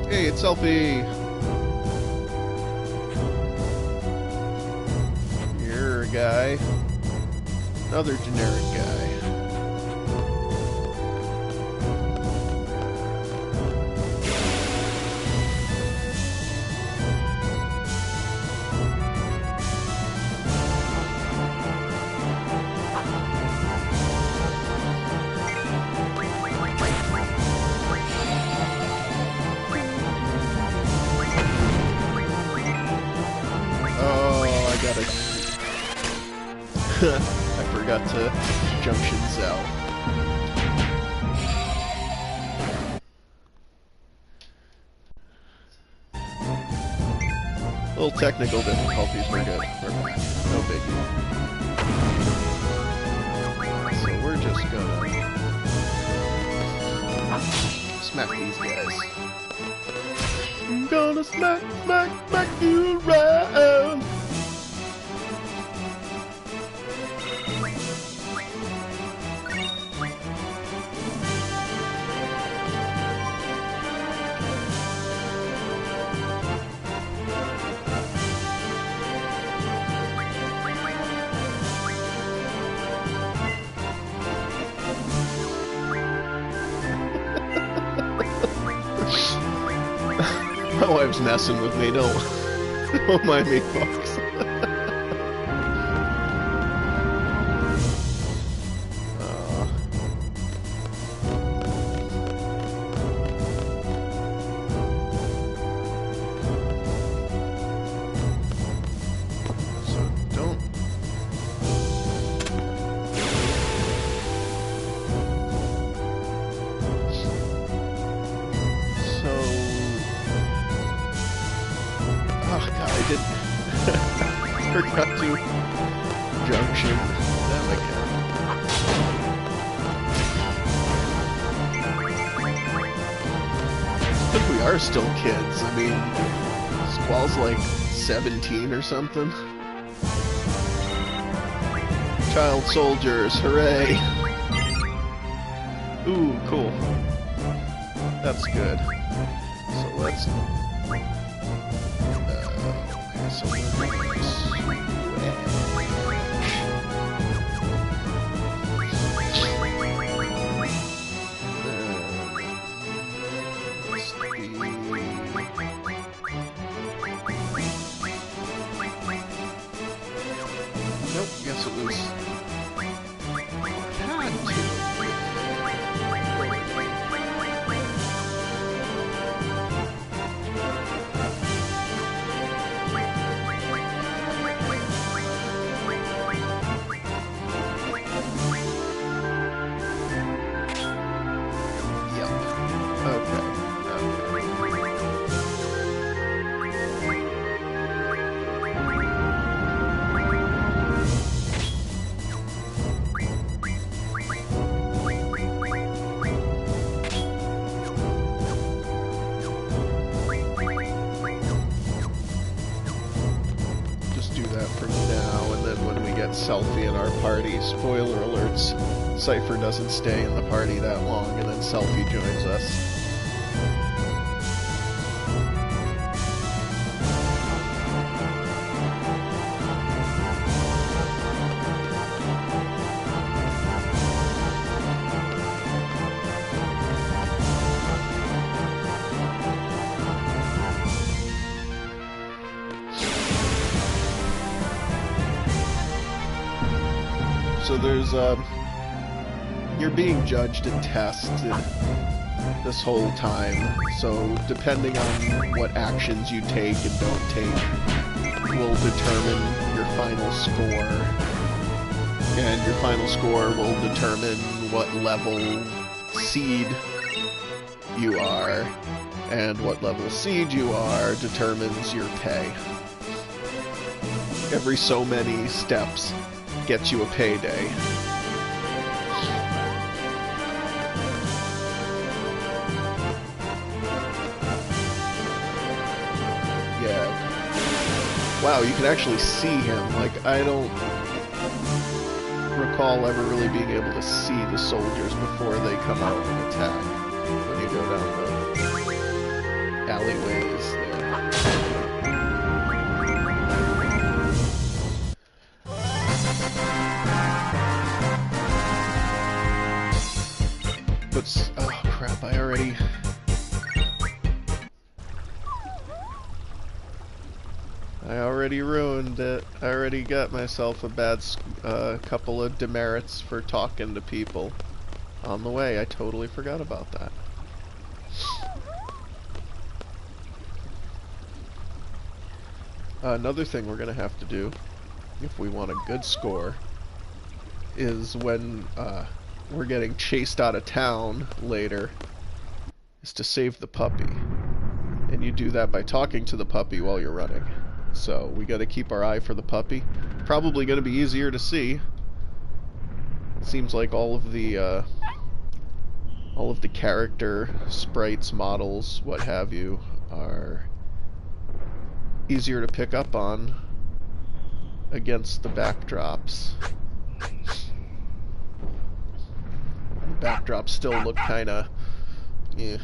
Hey, it's Selfie! You're a guy. Another generic guy. I forgot to junction Zell. Little technical difficulties, we're good. No biggie. So we're just gonna smack these guys. I'm gonna smack you around. My wife's messing with me, don't mind me, folks. So don't... Oh god, I did forgot to junction them again. But we are still kids. I mean, Squall's like 17 or something. Child soldiers, hooray! Ooh, cool. That's good. So let's... So we're going to switch. Nope, guess it was... Had to. get Selfie in our party. Spoiler alerts, Cypher doesn't stay in the party that long, and then Selfie joins us. So there's, you're being judged and tested this whole time, so depending on what actions you take and don't take will determine your final score, and your final score will determine what level seed you are, and what level seed you are determines your pay. Every so many steps gets you a payday. Yeah. Wow, you can actually see him. Like, I don't recall ever really being able to see the soldiers before they come out and attack when you go down the alleyways there. Oh crap, I already ruined it. I already got myself a bad couple of demerits for talking to people on the way. I totally forgot about that. Another thing we're gonna have to do, if we want a good score, is when we're getting chased out of town later, is to save the puppy. And you do that by talking to the puppy while you're running. So we gotta keep our eye for the puppy. Probably gonna be easier to see. Seems like all of the character sprites, models, what have you, are easier to pick up on against the backdrops. Backdrops still look kinda... yeah.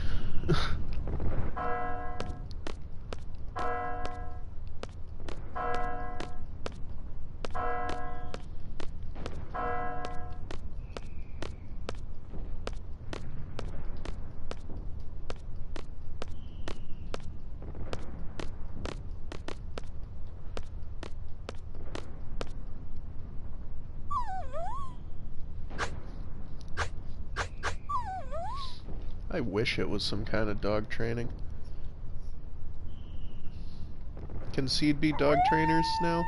I wish it was some kind of dog training. Can Seed be dog trainers now?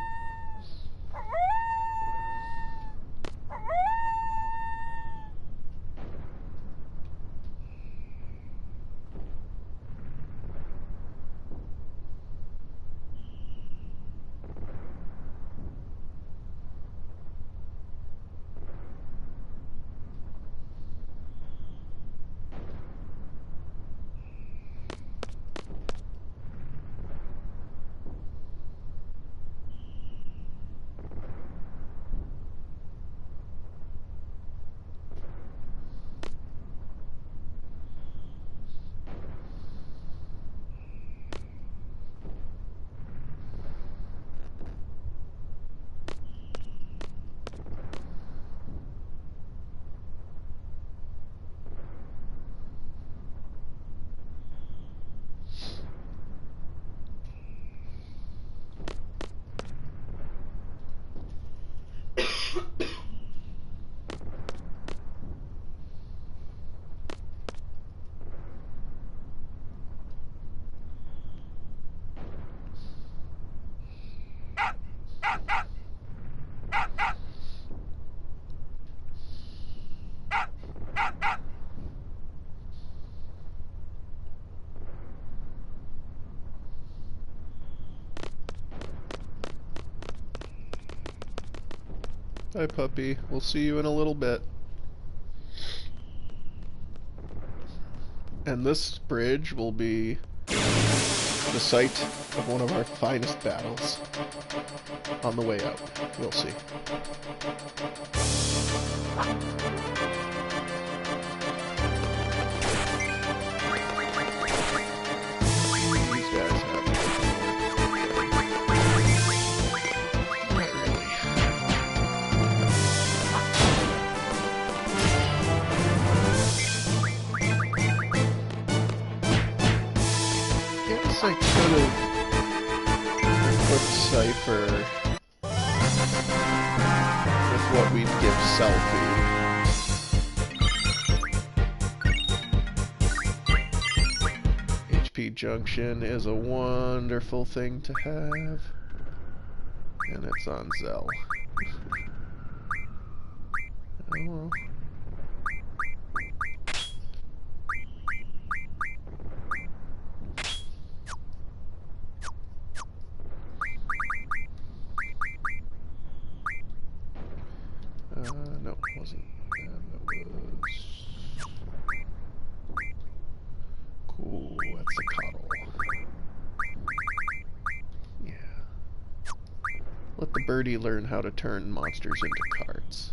Hi, puppy. We'll see you in a little bit. And this bridge will be the site of one of our finest battles on the way out. You'll see. These guys have not really. Guess I could have equipped Cypher with what we'd give Selfie. HP Junction is a wonderful thing to have, and it's on Zell. Oh well. No, it wasn't. That was... Cool, that's a coddle. Yeah. Let the birdie learn how to turn monsters into cards.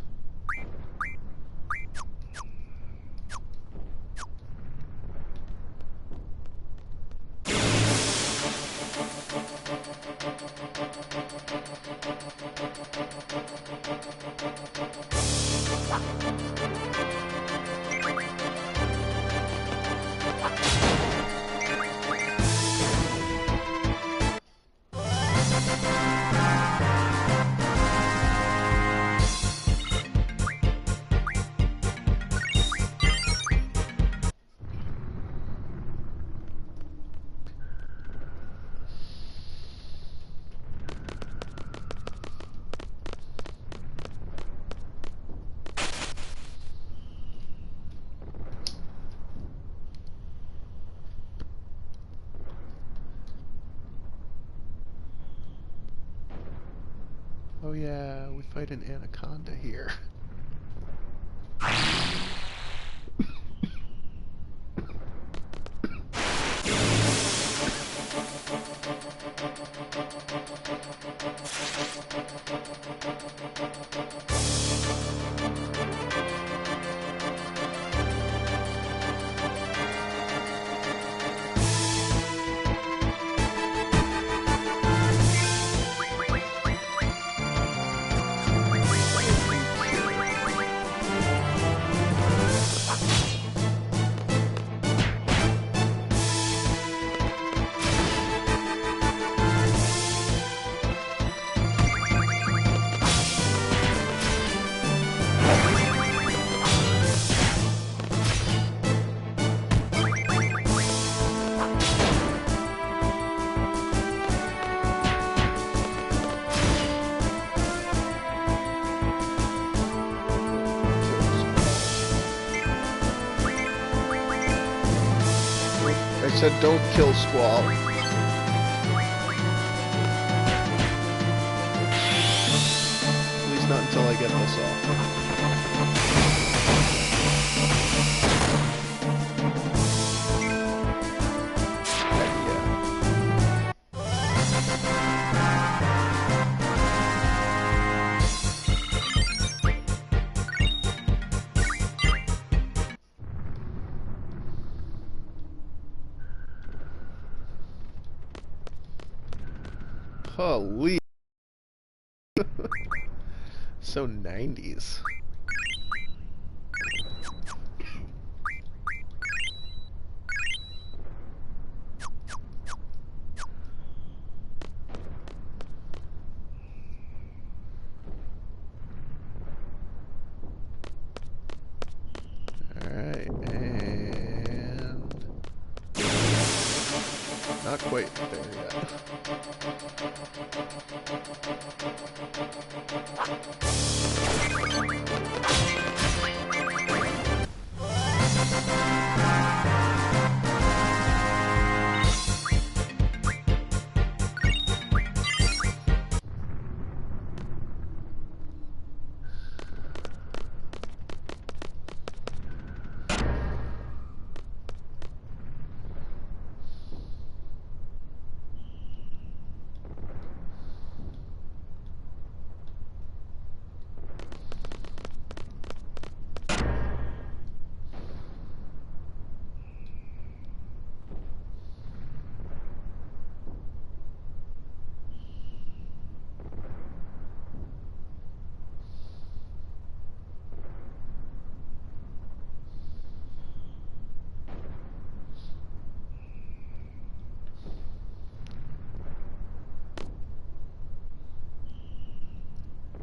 Oh yeah, we fight an anaconda here. I said don't kill Squall. At least not until I get this off. Holy. So 90s. Alright, and not quite there yet.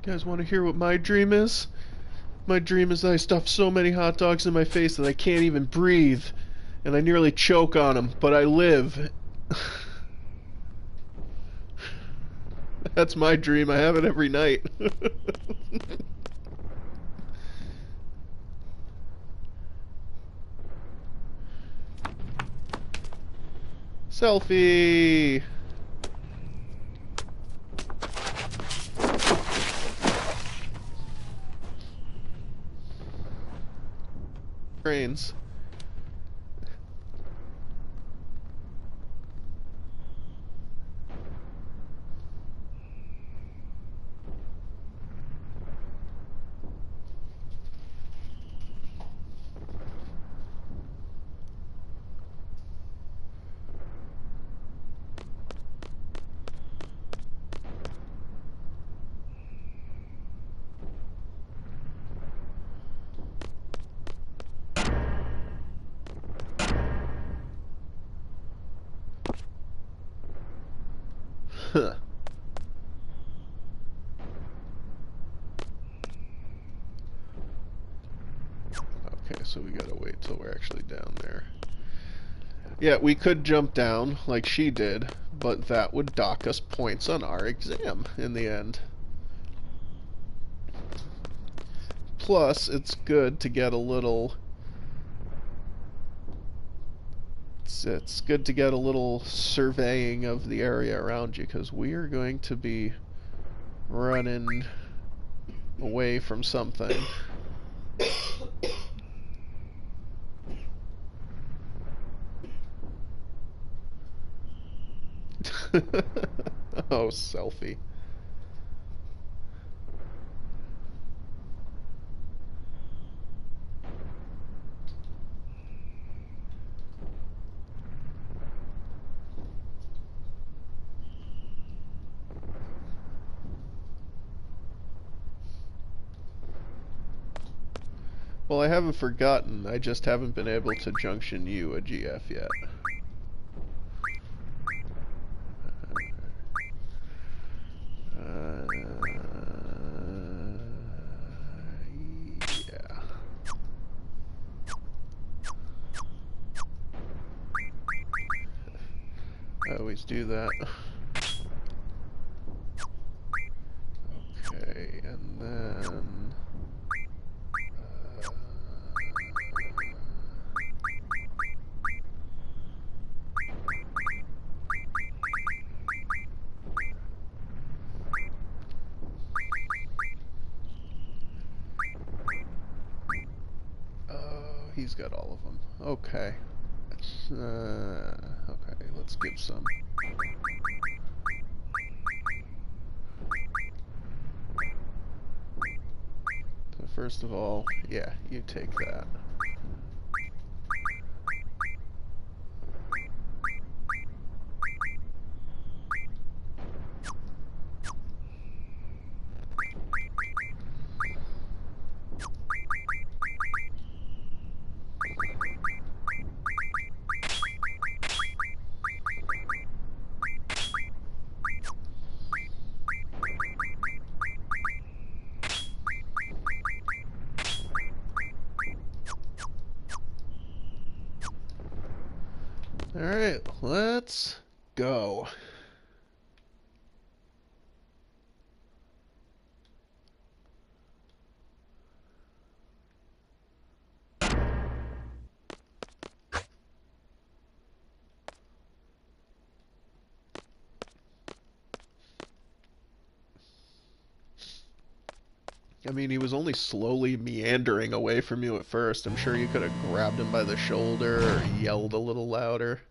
You guys want to hear what my dream is? My dream is that I stuff so many hot dogs in my face that I can't even breathe. And I nearly choke on them, but I live. That's my dream. I have it every night. Selfie! Brains. Huh. Okay, so we gotta wait till we're actually down there. Yeah, we could jump down like she did, but that would dock us points on our exam in the end. Plus, it's good to get a little... It's good to get a little surveying of the area around you, because we are going to be running away from something. Oh, selfie. Well, I haven't forgotten, I just haven't been able to junction you a GF yet. Yeah. I always do that. Okay, and then... he's got all of them. Okay. Okay, let's give some. So first of all, yeah, you take that. Alright, let's go. I mean, he was only slowly meandering away from you at first. I'm sure you could have grabbed him by the shoulder or yelled a little louder.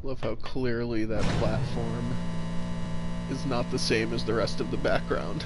Love how clearly that platform is not the same as the rest of the background.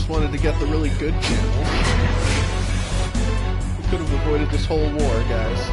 Wanted to get the really good channel. We could have avoided this whole war, guys.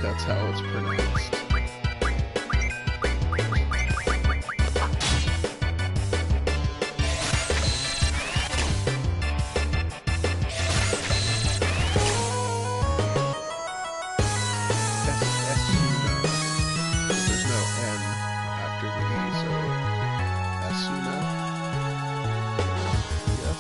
That's how it's pronounced. There's no N after the E, so Asuna. Yes.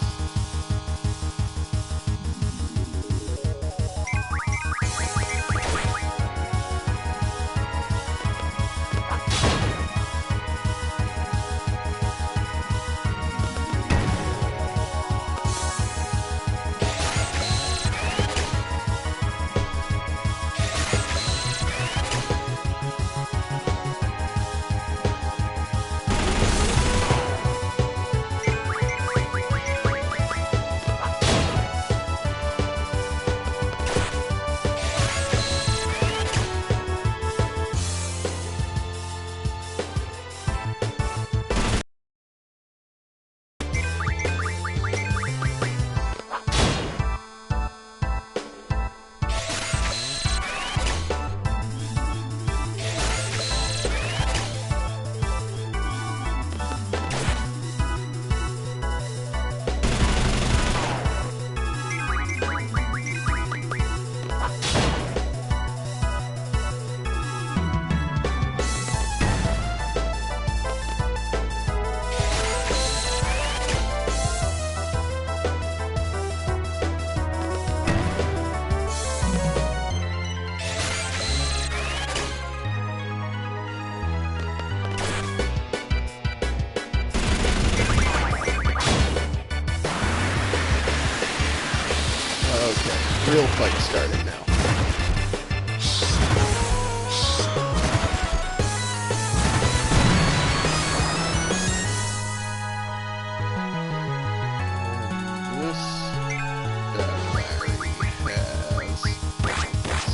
Okay, real fight starting now.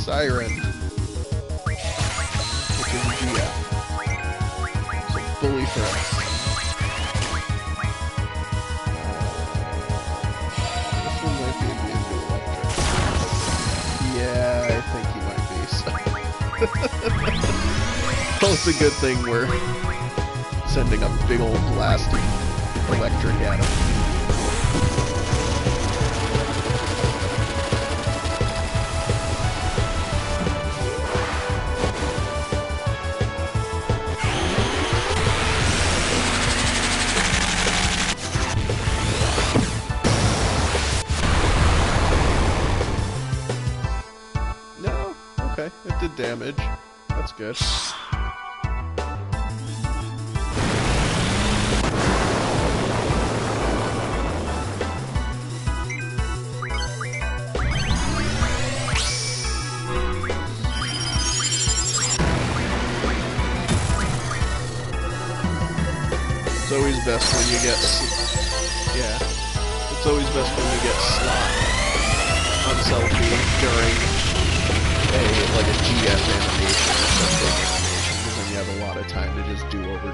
Siren, which is GF. So bully for us. This one might be immune to electric. Yeah, I think he might be. So. Well, it's a good thing we're sending a big old blast of electric at him. Okay, it did damage. That's good. It's always best when you get... Yeah. It's always best when you get slot on selfie during like a GF animation or something animation, because then you have a lot of time to just do over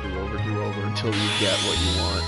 until you get what you want.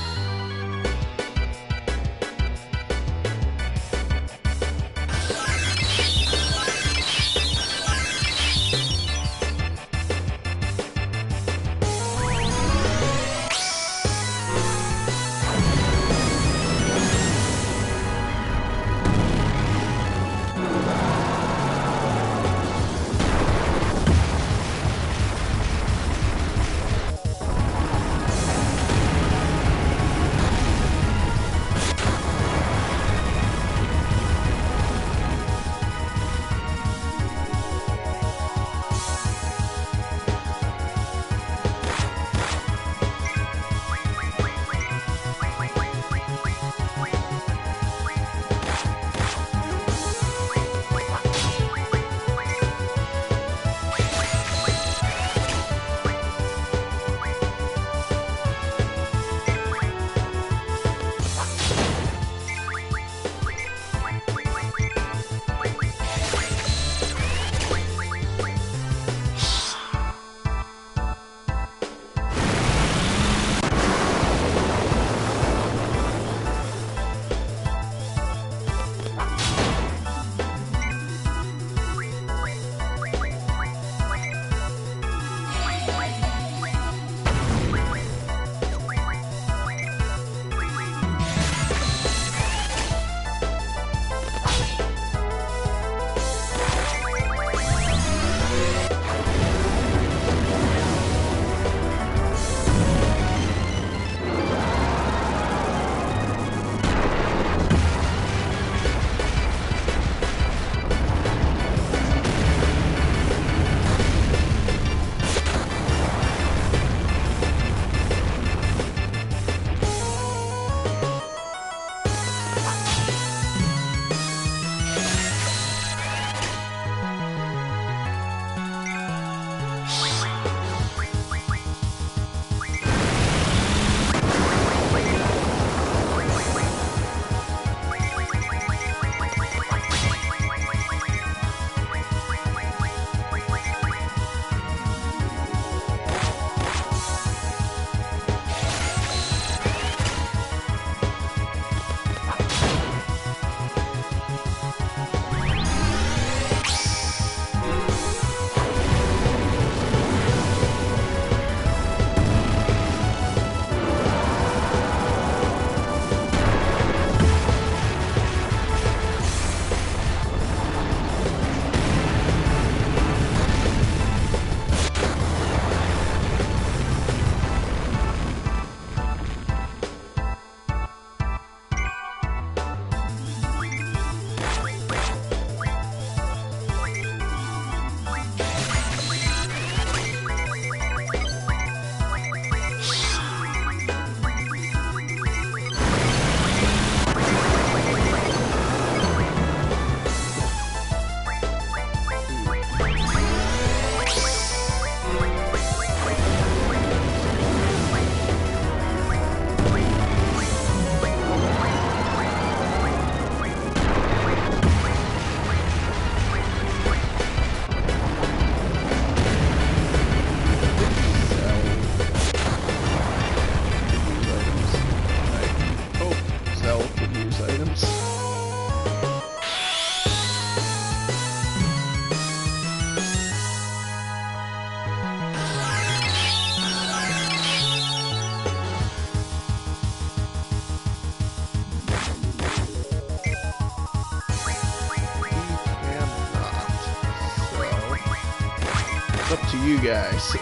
to you guys.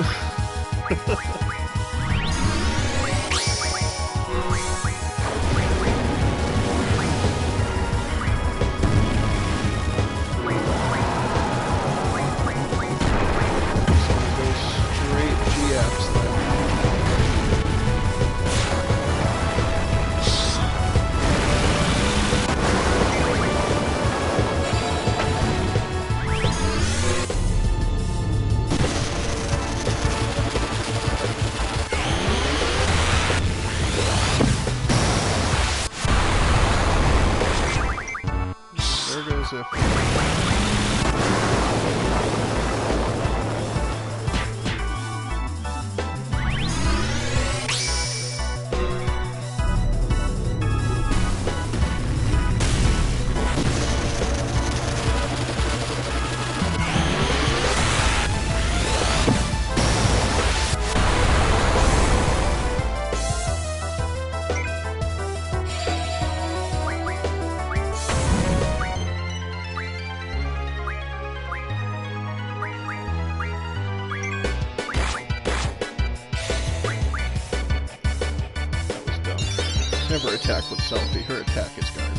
Never attack with Selfie. Her attack is garbage.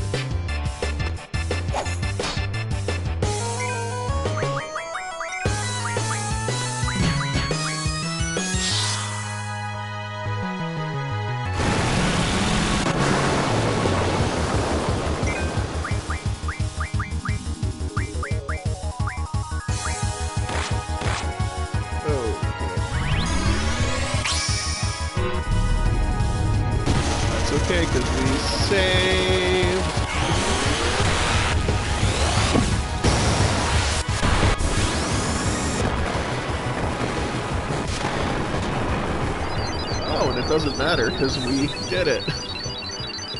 Okay, because we saved. Oh, and it doesn't matter because we did it.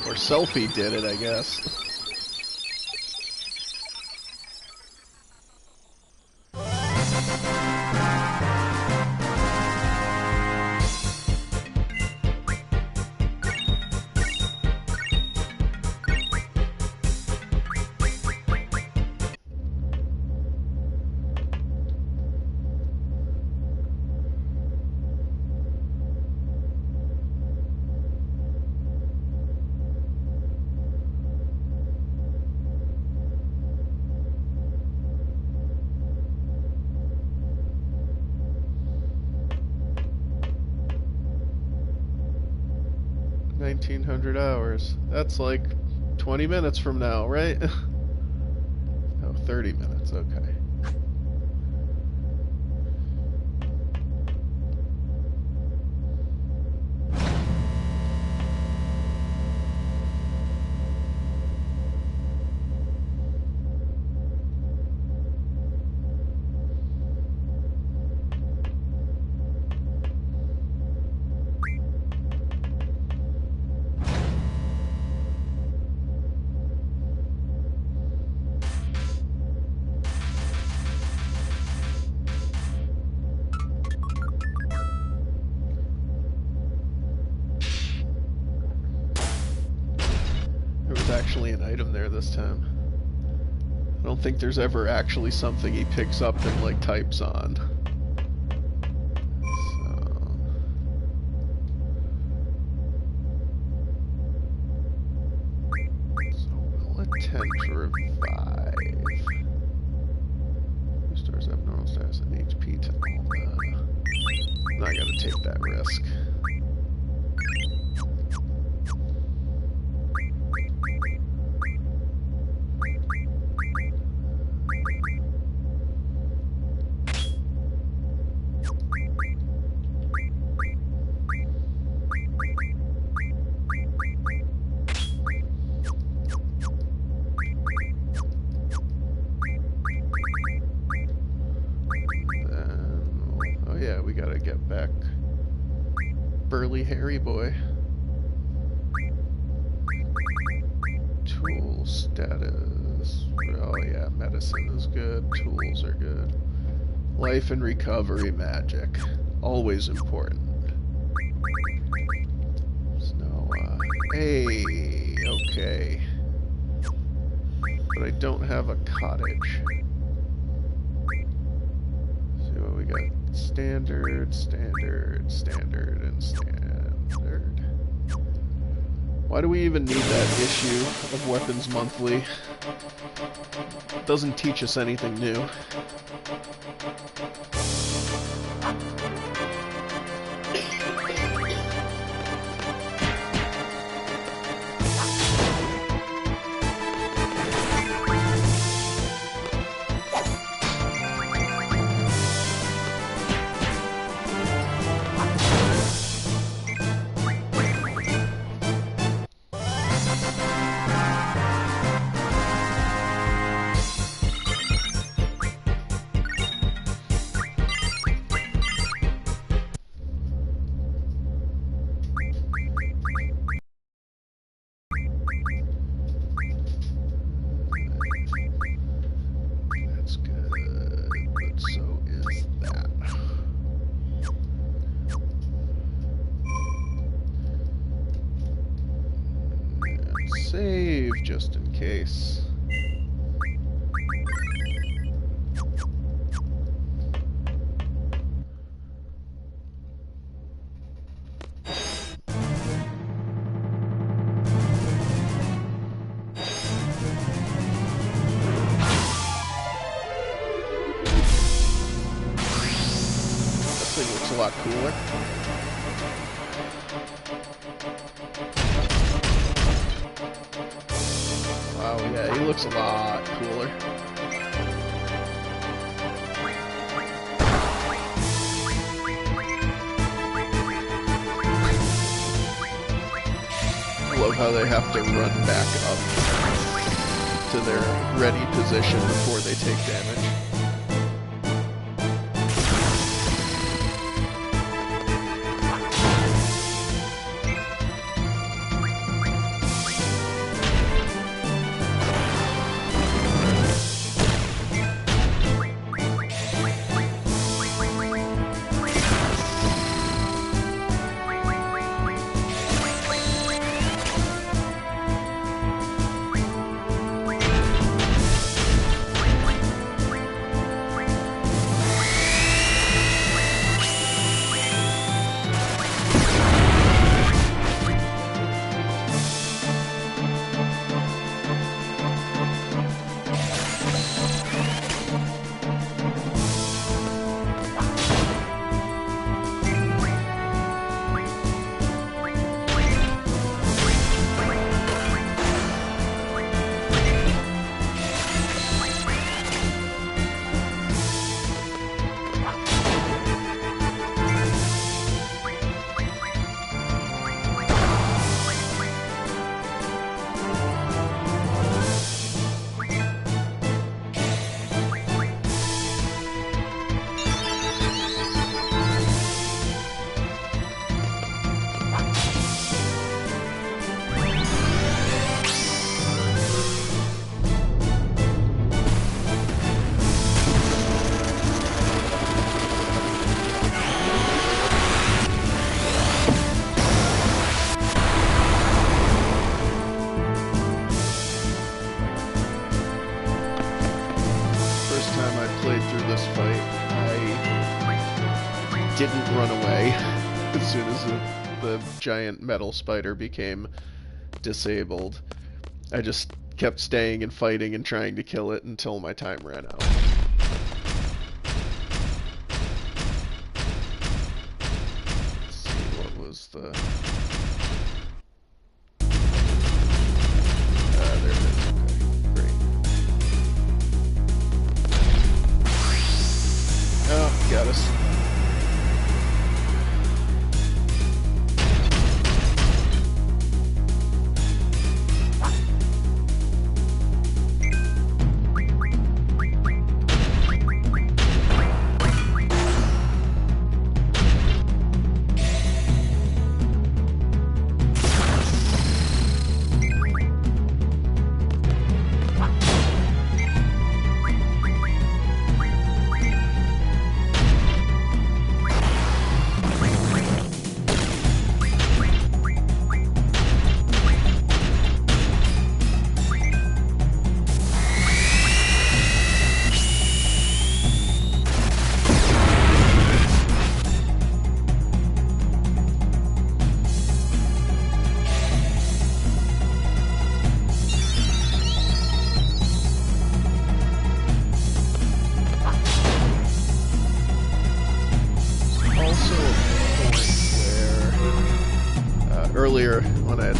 Or Selfie did it, I guess. $1,900. That's like 20 minutes from now, right? Oh, 30 minutes, okay. Actually an item there this time. I don't think there's ever actually something he picks up and like types on. So we'll attempt to revive. 2 stars abnormal status and HP to I'm not gonna take that risk. We gotta get back burly hairy boy. Tool status. Oh yeah, medicine is good. Tools are good. Life and recovery magic. Always important. So, hey, okay. But I don't have a cottage. Let's see what we got. Standard, standard, standard, and standard. Why do we even need that issue of Weapons Monthly? It doesn't teach us anything new. Save just in case. This thing looks a lot cooler. Oh yeah, he looks a lot cooler. I love how they have to run back up to their ready position before they take damage. Didn't run away as soon as the giant metal spider became disabled. I just kept staying and fighting and trying to kill it until my time ran out. Let's see, what was the... there it is. Okay, great. Oh, got us.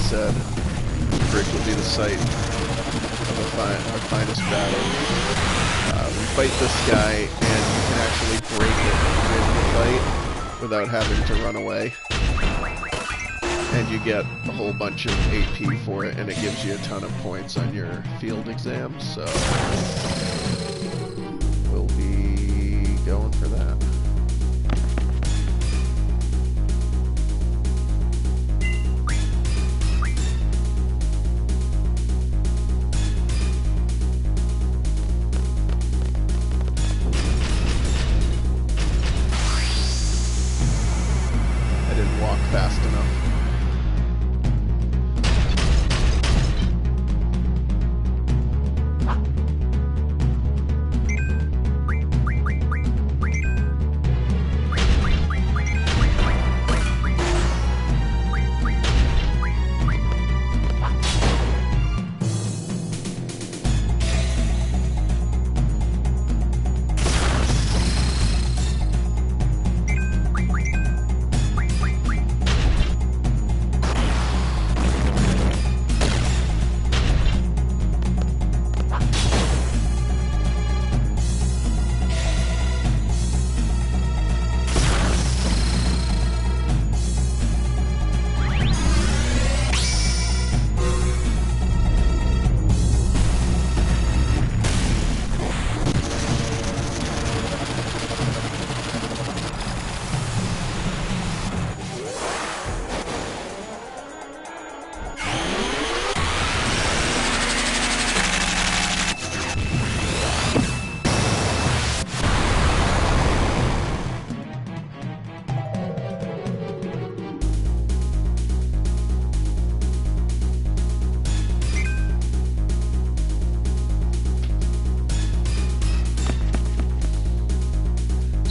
said, Brick will be the site of our finest battle. We fight this guy, and you can actually break it and win the fight without having to run away. And you get a whole bunch of AP for it, and it gives you a ton of points on your field exam, so we'll be going for that. I didn't walk fast enough.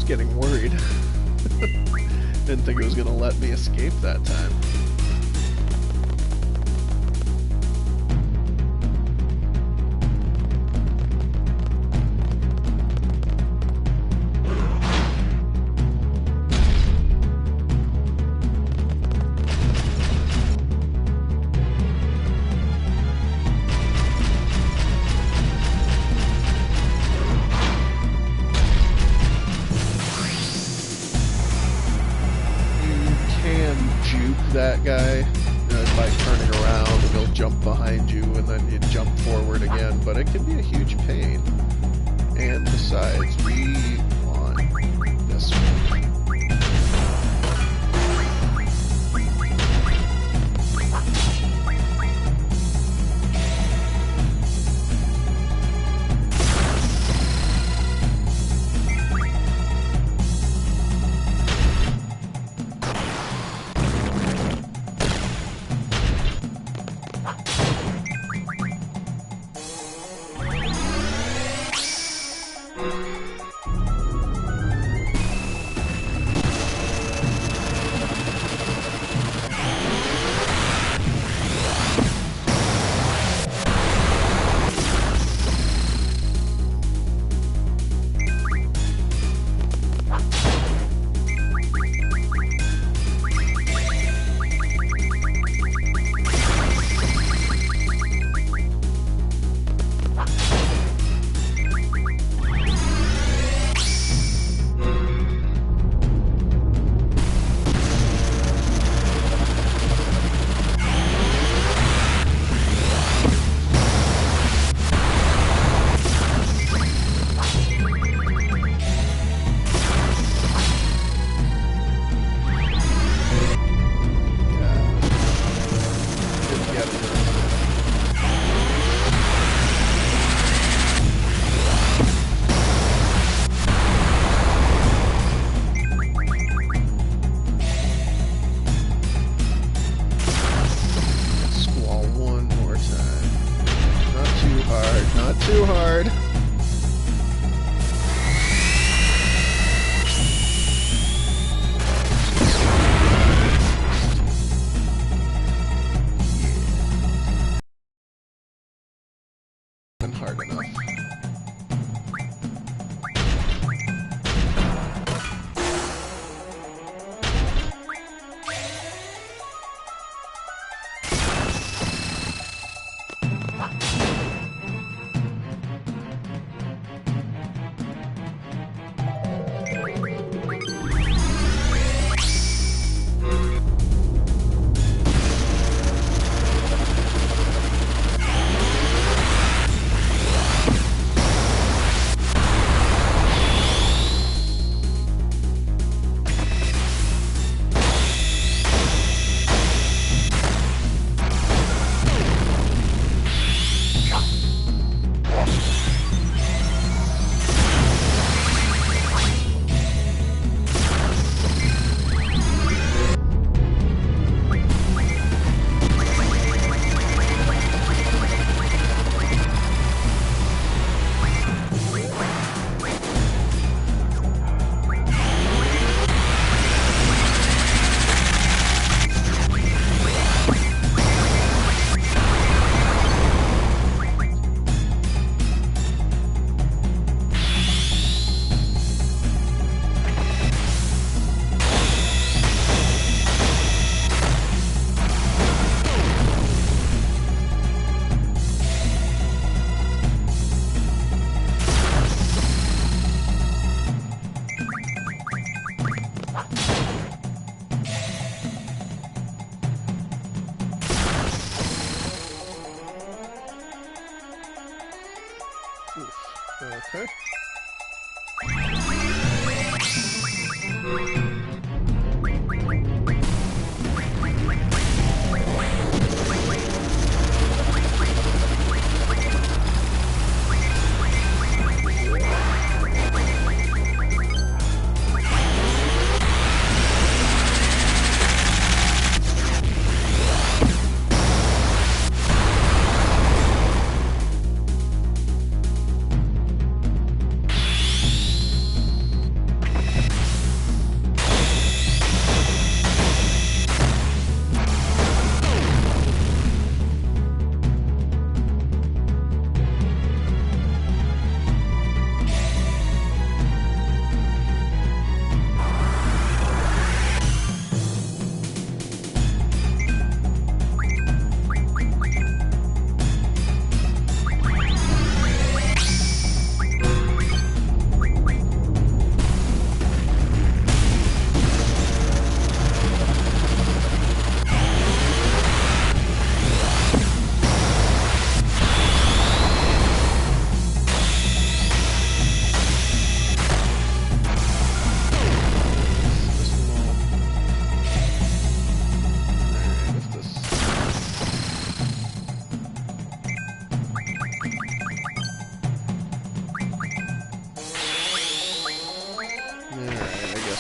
Getting worried. Didn't think it was gonna let me escape that time. That guy, by turning around, and he'll jump behind you, and then you jump forward again, but it can be a huge pain. And besides, we want this one. Too hard. And hard enough. Okay.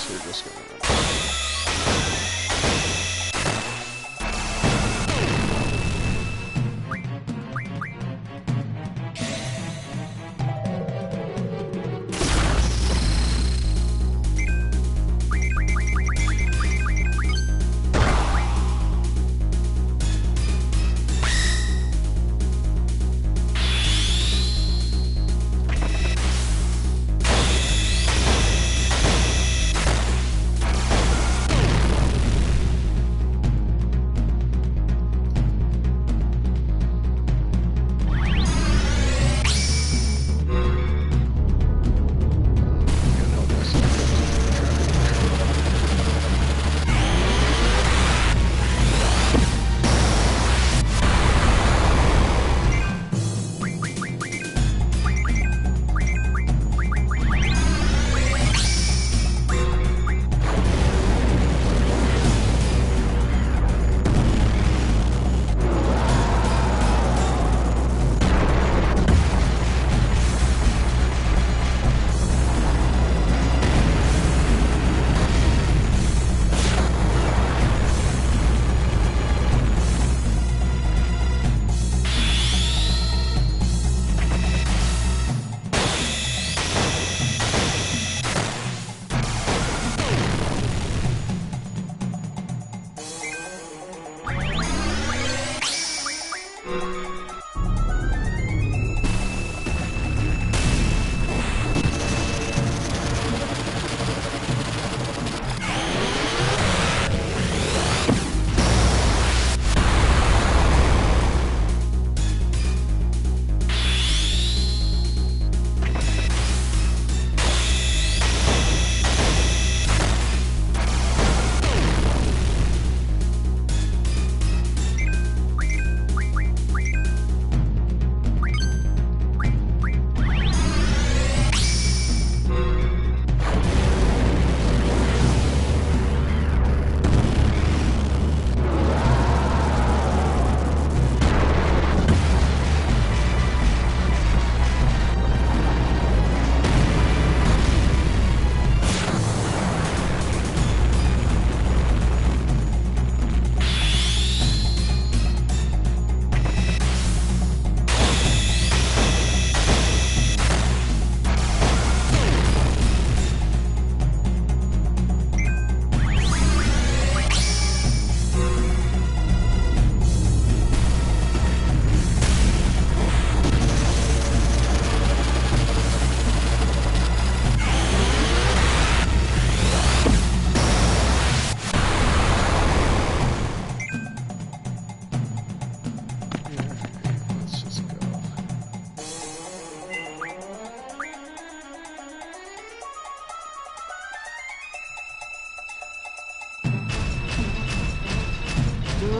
We're just gonna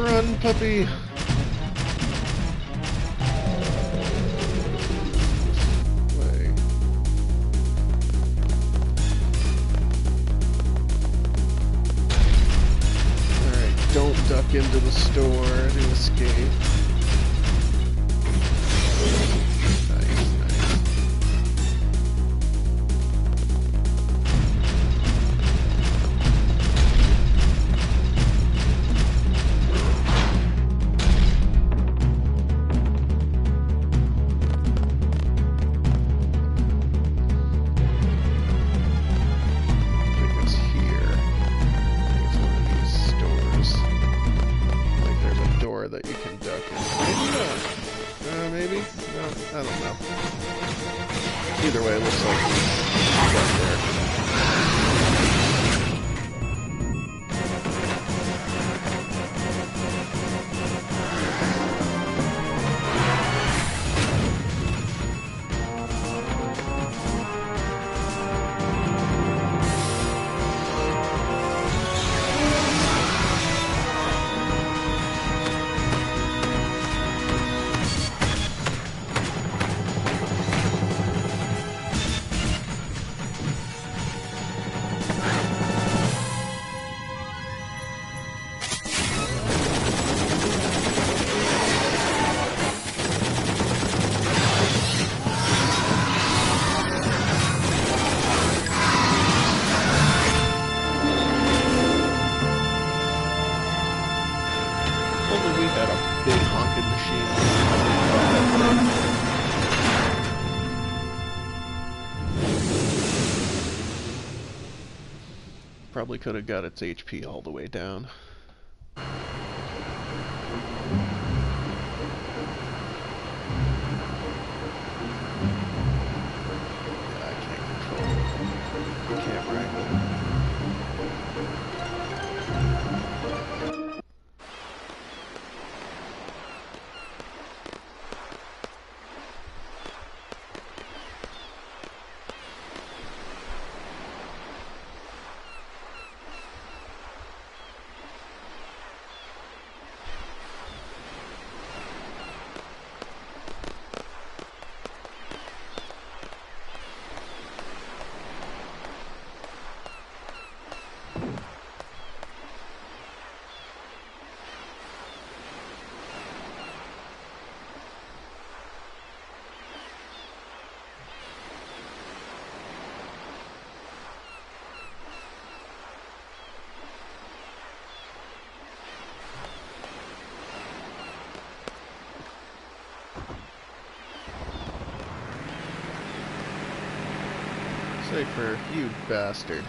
run, puppy. Way. No, I don't know. Either way, it looks like he's right there. Only we had a big honking machine. Probably could have got its HP all the way down. I can't control the camera angle. Safer, you bastard.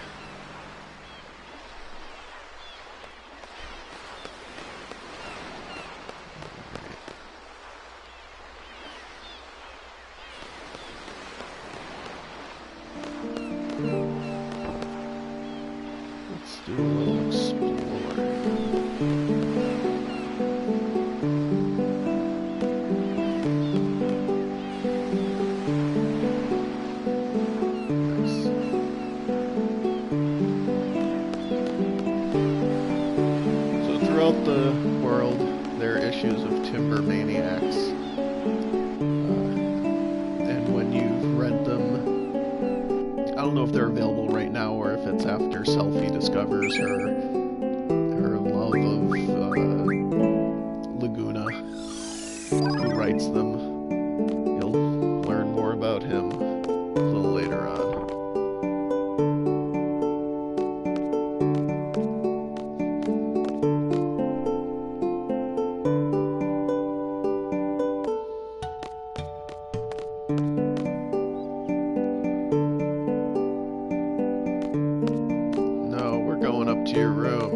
Let's do a little explore. Throughout the world, there are issues of timber maniacs, and when you've read them, I don't know if they're available right now or if it's after Selphie discovers her love of Laguna, who writes them. You'll learn more about him a little later on. To your room.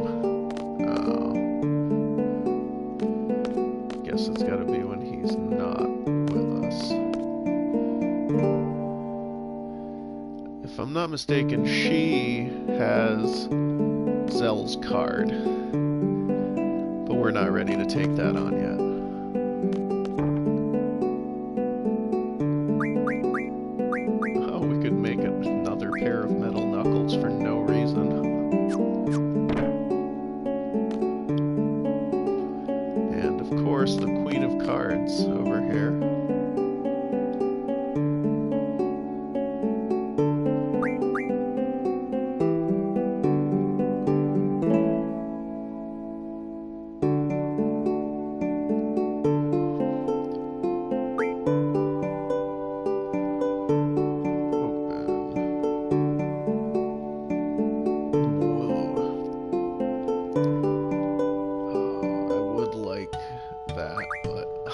Oh. Guess it's gotta be when he's not with us. If I'm not mistaken, she has Zell's card. But we're not ready to take that on yet. Oh, we could make another pair of metal knuckles for no reason. Of course, the Queen of Cards over here.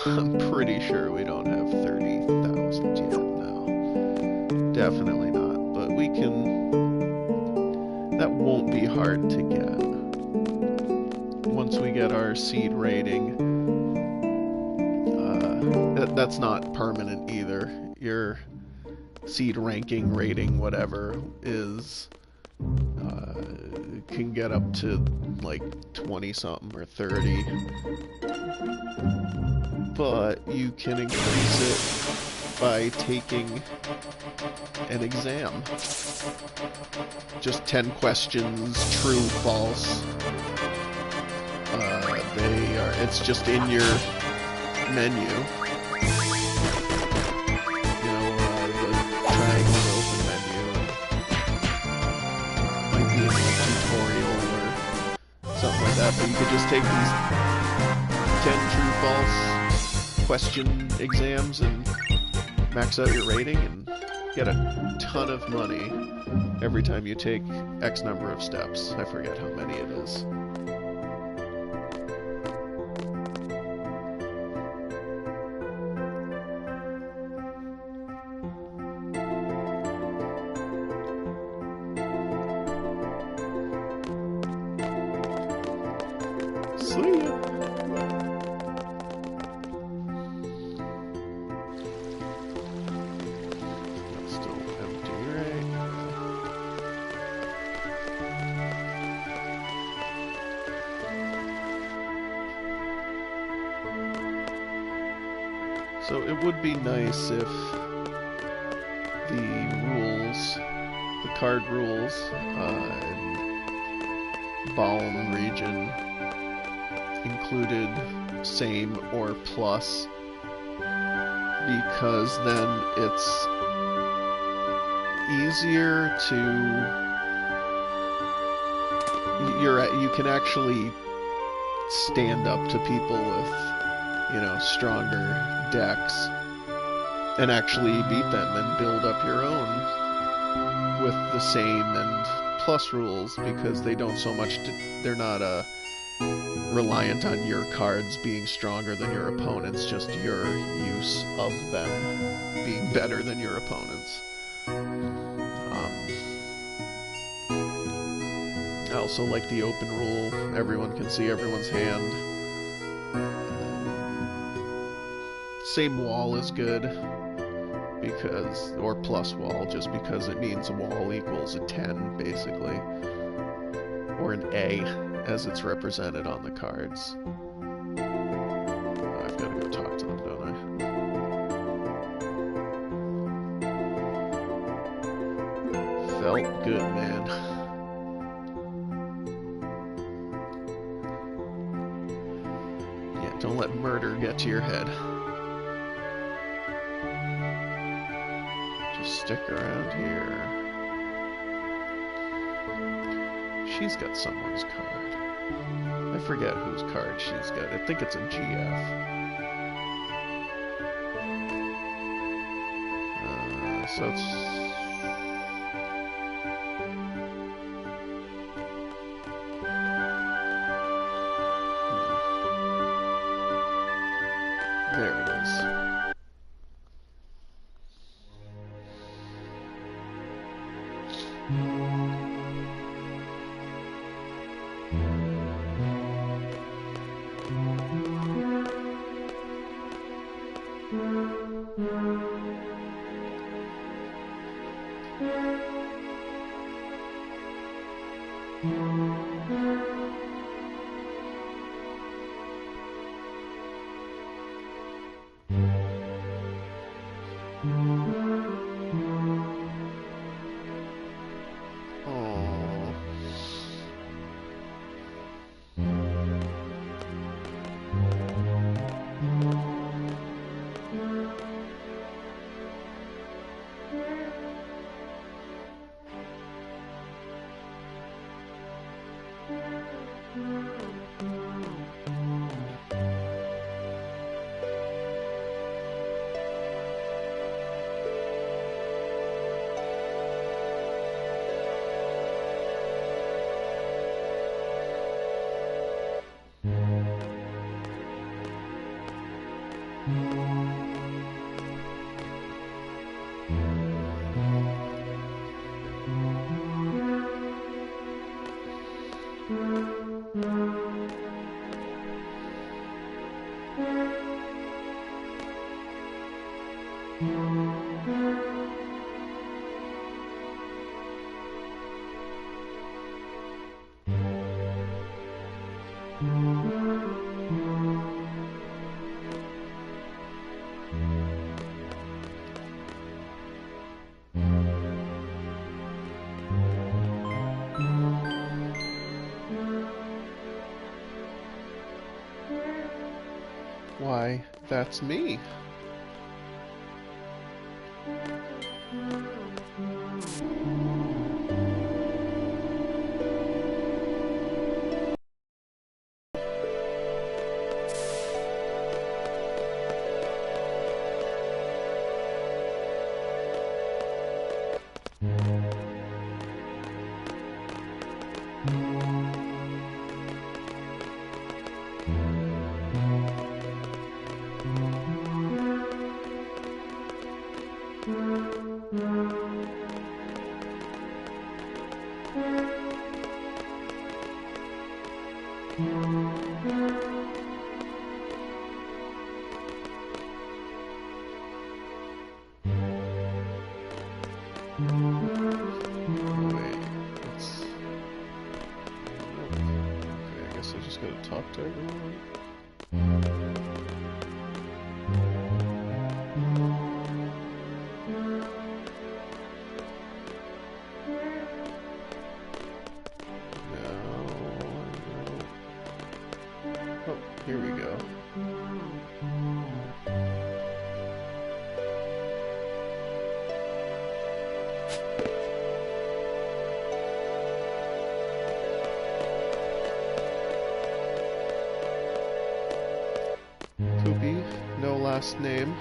I'm pretty sure we don't have 30,000 yet now. Definitely not, but we can... That won't be hard to get. Once we get our seed rating, that's not permanent either. Your seed ranking, rating, whatever, is can get up to like 20 something or 30, but you can increase it by taking an exam. Just 10 questions, true, false. It's just in your menu. You know, the triangle open menu. Might be in the tutorial or something like that, but you could just take these 10 true, false question exams and max out your rating and get a ton of money every time you take X number of steps. I forget how many it is. See ya. So it would be nice if the rules, the card rules, in Balm region included same or plus, because then it's easier to you can actually stand up to people with, you know, stronger decks and actually beat them and build up your own with the same and plus rules, because they don't so much they're not reliant on your cards being stronger than your opponents, just your use of them being better than your opponents. I also like the open rule. Everyone can see everyone's hand. Same wall is good, because, or plus wall, just because it means a wall equals a 10, basically. Or an A, as it's represented on the cards. I've got to go talk to them, don't I? Felt good, man. Yeah, don't let murder get to your head. Just stick around here. She's got someone's card. I forget whose card she's got. I think it's a GF. So it's... There it is. Why, that's me. Talk to everyone. No. Oh, here we go. No last name.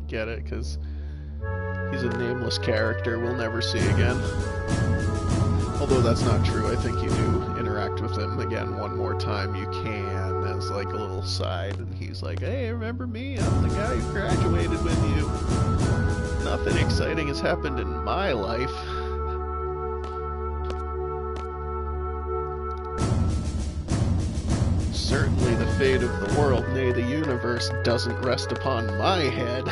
Get it? Because he's a nameless character we'll never see again. Although that's not true. I think you do interact with him again one more time. You can, as like a little side, and he's like, "Hey, remember me? I'm the guy who graduated with you. Nothing exciting has happened in my life." Certainly the fate of the world, nay the universe, doesn't rest upon my head.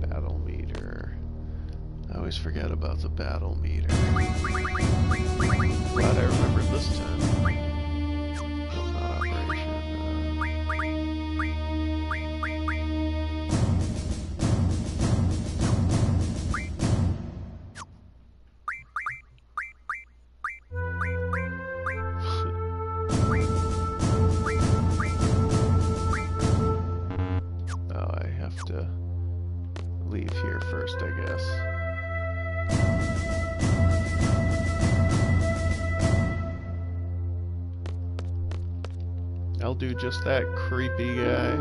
Battle meter. I always forget about the battle meter. Glad I remembered this time. No, not operation. Oh, I have to leave here first, I guess. I'll do just that, creepy guy.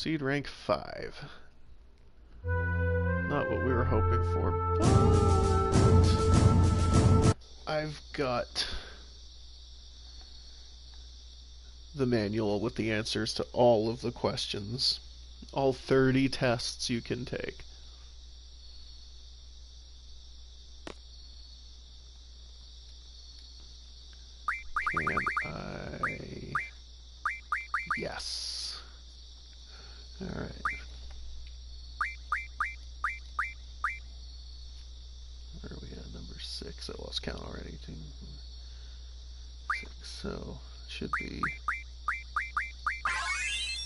Seed rank 5. Not what we were hoping for, but I've got the manual with the answers to all of the questions. All 30 tests you can take. Can I... Yes. Alright. Where are we at? Number 6. I lost count already. 2, 6. So, should be...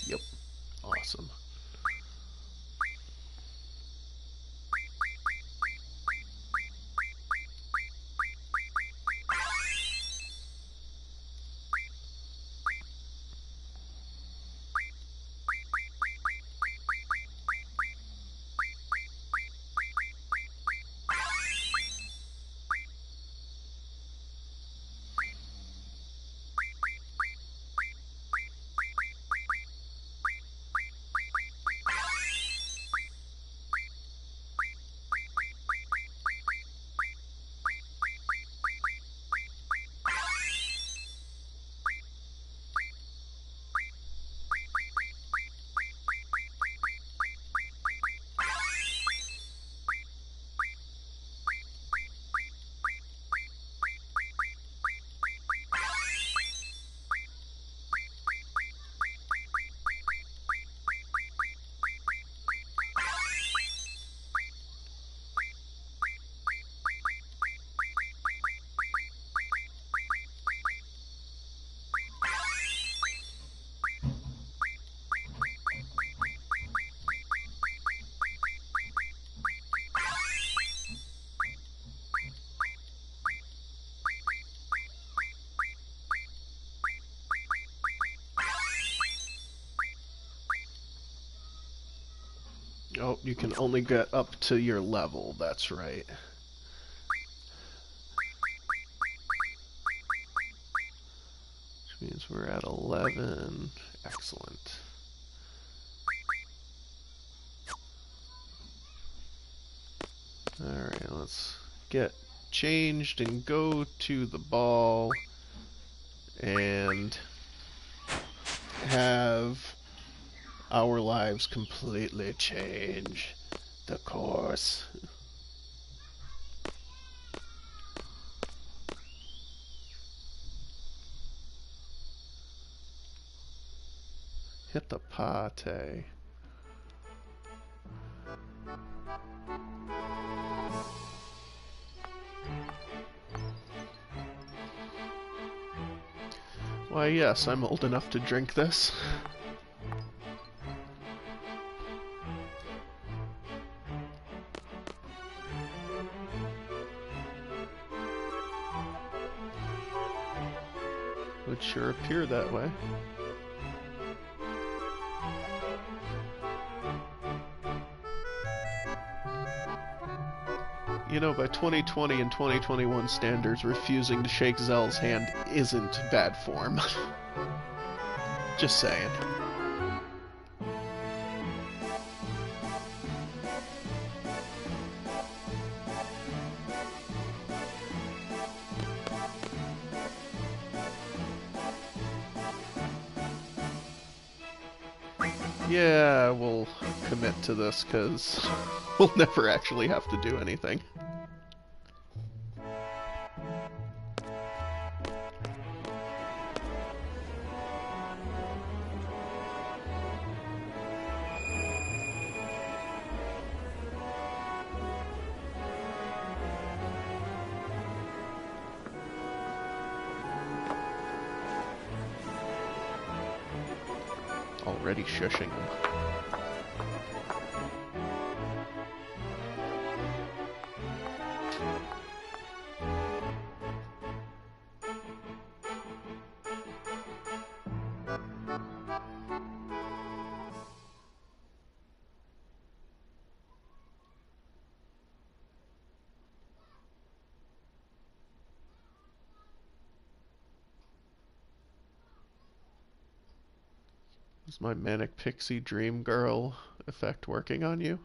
Yep. Awesome. Oh, you can only get up to your level, that's right. Which means we're at 11. Excellent. Alright, let's get changed and go to the ball and have our lives completely change the course. Hit the pate. Why, yes, I'm old enough to drink this. Would sure appear that way. You know, by 2020 and 2021 standards, refusing to shake Zell's hand isn't bad form. Just saying. Yeah, we'll commit to this, because we'll never actually have to do anything. Already shushing him. Is my manic pixie dream girl effect working on you?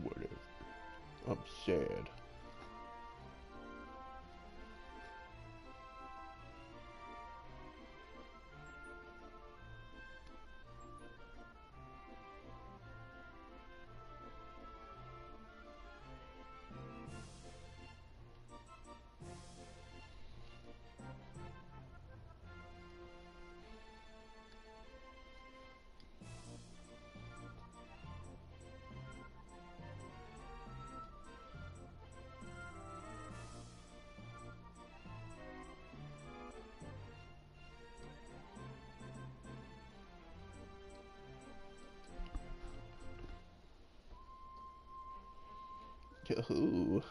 Whatever. I'm sad. Yahoo!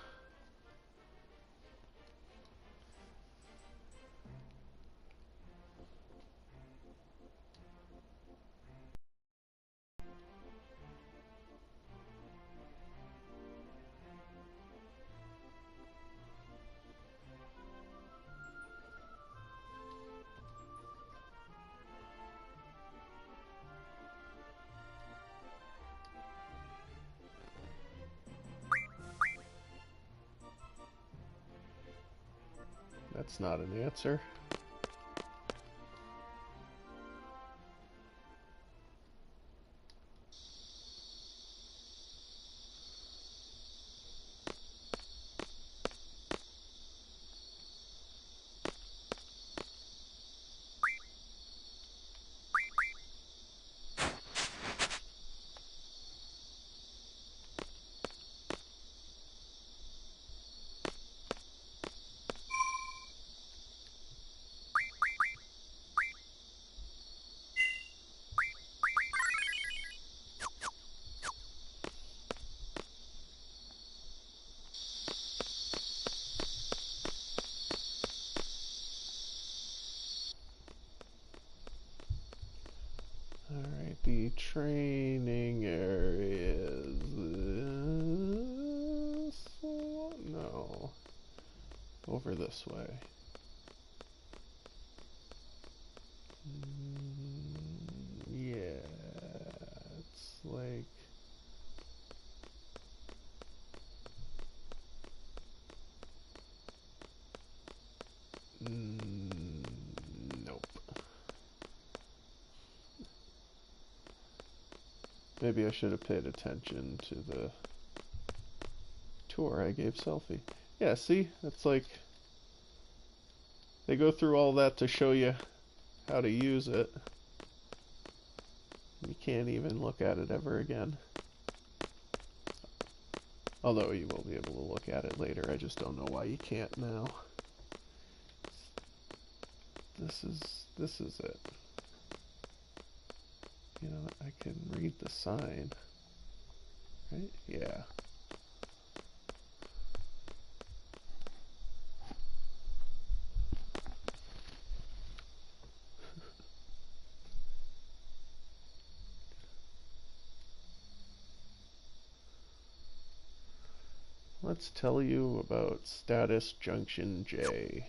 That's not an answer. Alright, the training area is this one? No. Over this way. Yeah, it's like... nope. Maybe I should have paid attention to the tour I gave Selfie. Yeah, see? It's like... they go through all that to show you how to use it. You can't even look at it ever again. Although you will be able to look at it later, I just don't know why you can't now. This is it. You know, I can read the sign, right? Yeah. Let's tell you about status junction J.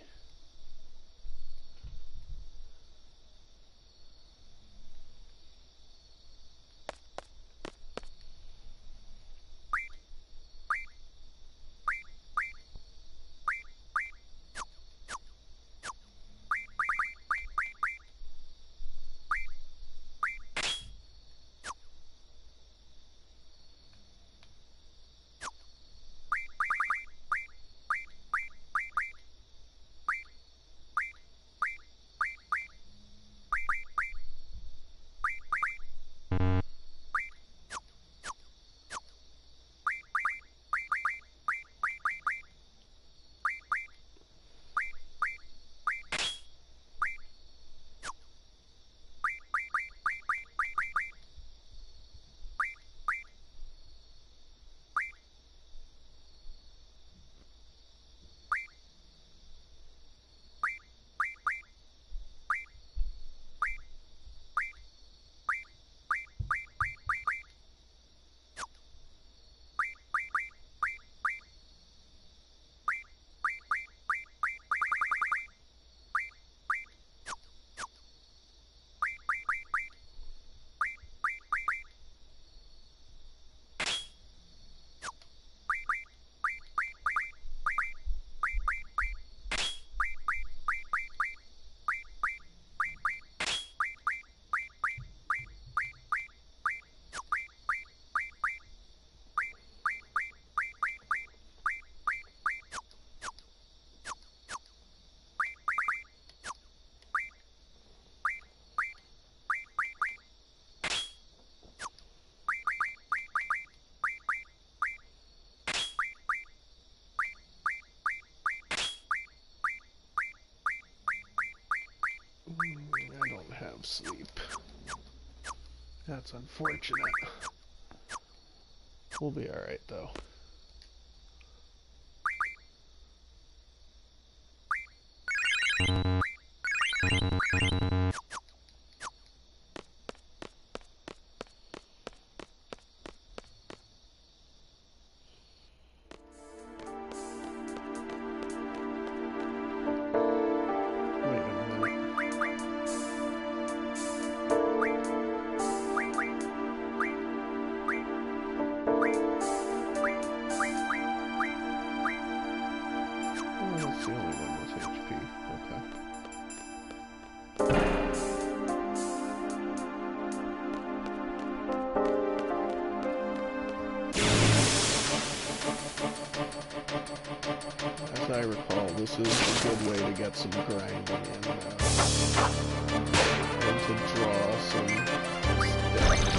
I don't have sleep. That's unfortunate. We'll be alright though. That's the only one with HP. Okay. As I recall, this is a good way to get some grinding in and to draw some steps.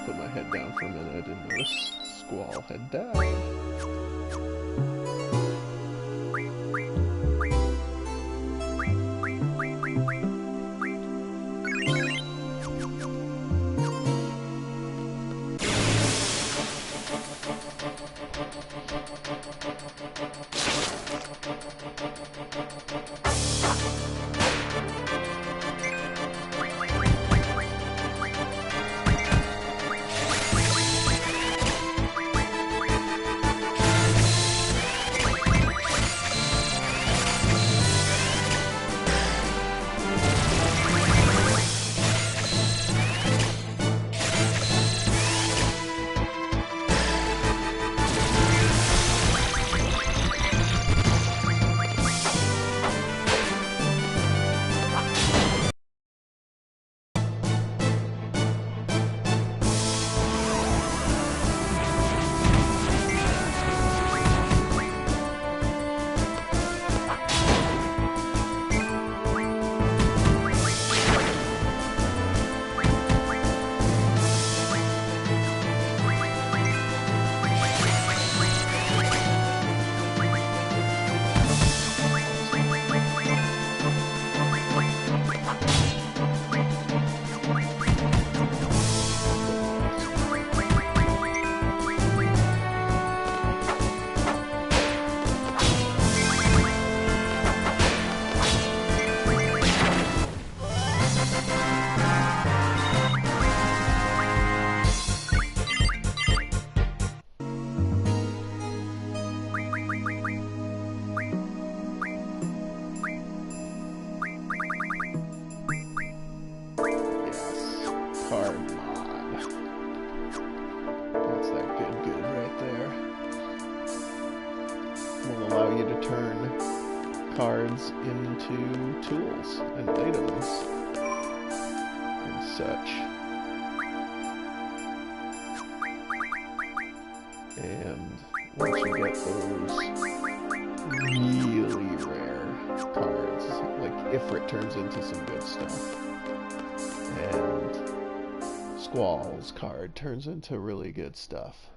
put my head down for a minute. I didn't notice Squall had died. Card mod. That's that good right there. Will allow you to turn cards into tools and items and such. And once you get those really rare cards, like Ifrit turns into some good stuff. And Squall's card turns into really good stuff.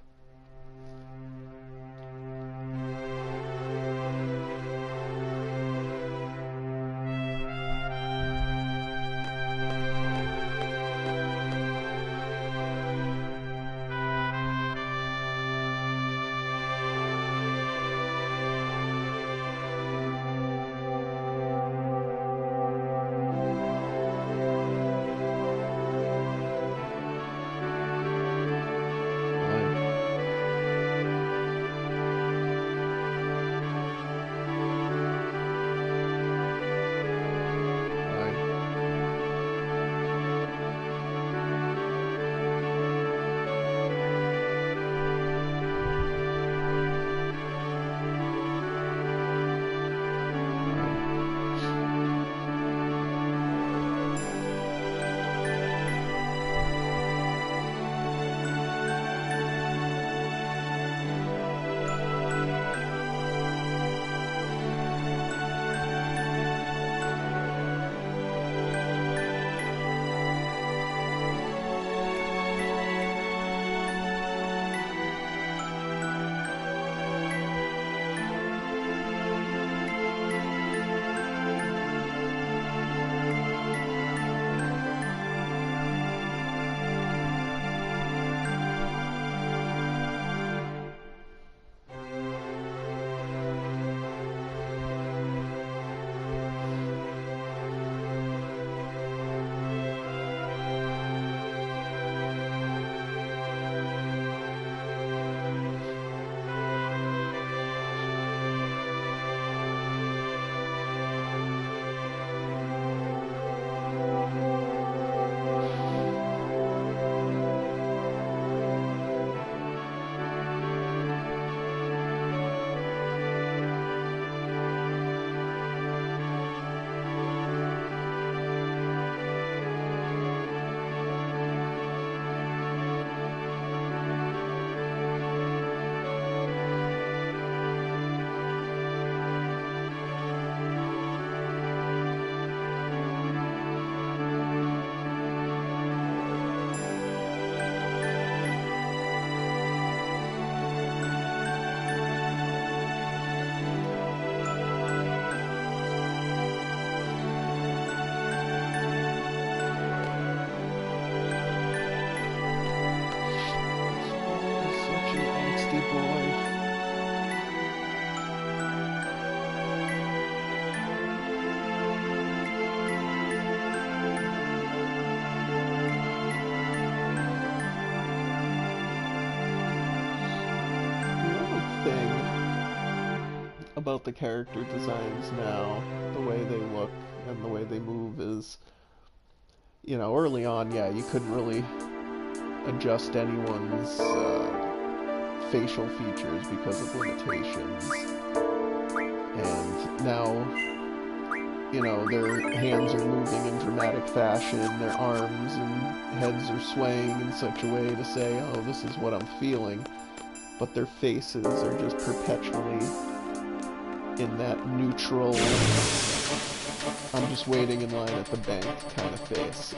about the character designs now, the way they look and the way they move is, you know, early on, yeah, you couldn't really adjust anyone's facial features because of limitations. And now, you know, their hands are moving in dramatic fashion, their arms and heads are swaying in such a way to say, oh, this is what I'm feeling. But their faces are just perpetually in that neutral, I'm just waiting in line at the bank kind of face.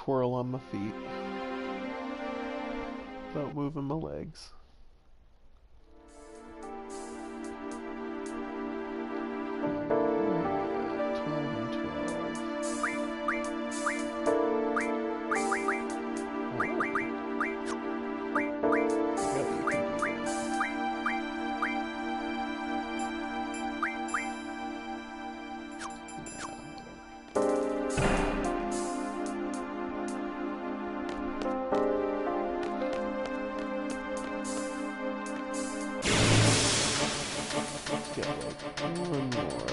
twirl on my feet without moving my legs. One more.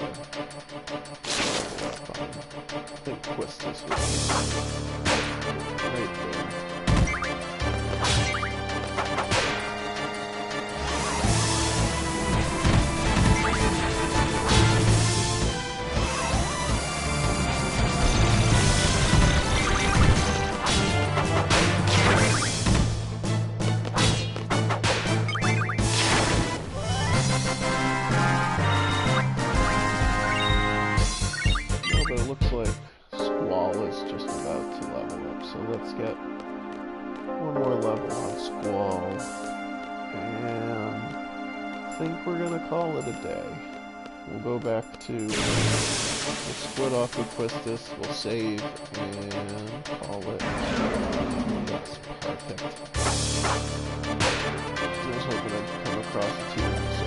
I think twist this right there. Looks like Squall is just about to level up, so let's get one more level on Squall, and I think we're gonna call it a day. We'll go back to, we'll split off the Quistis, we'll save, and call it. That's perfect. I was hoping I'd come across the T-Rex, so.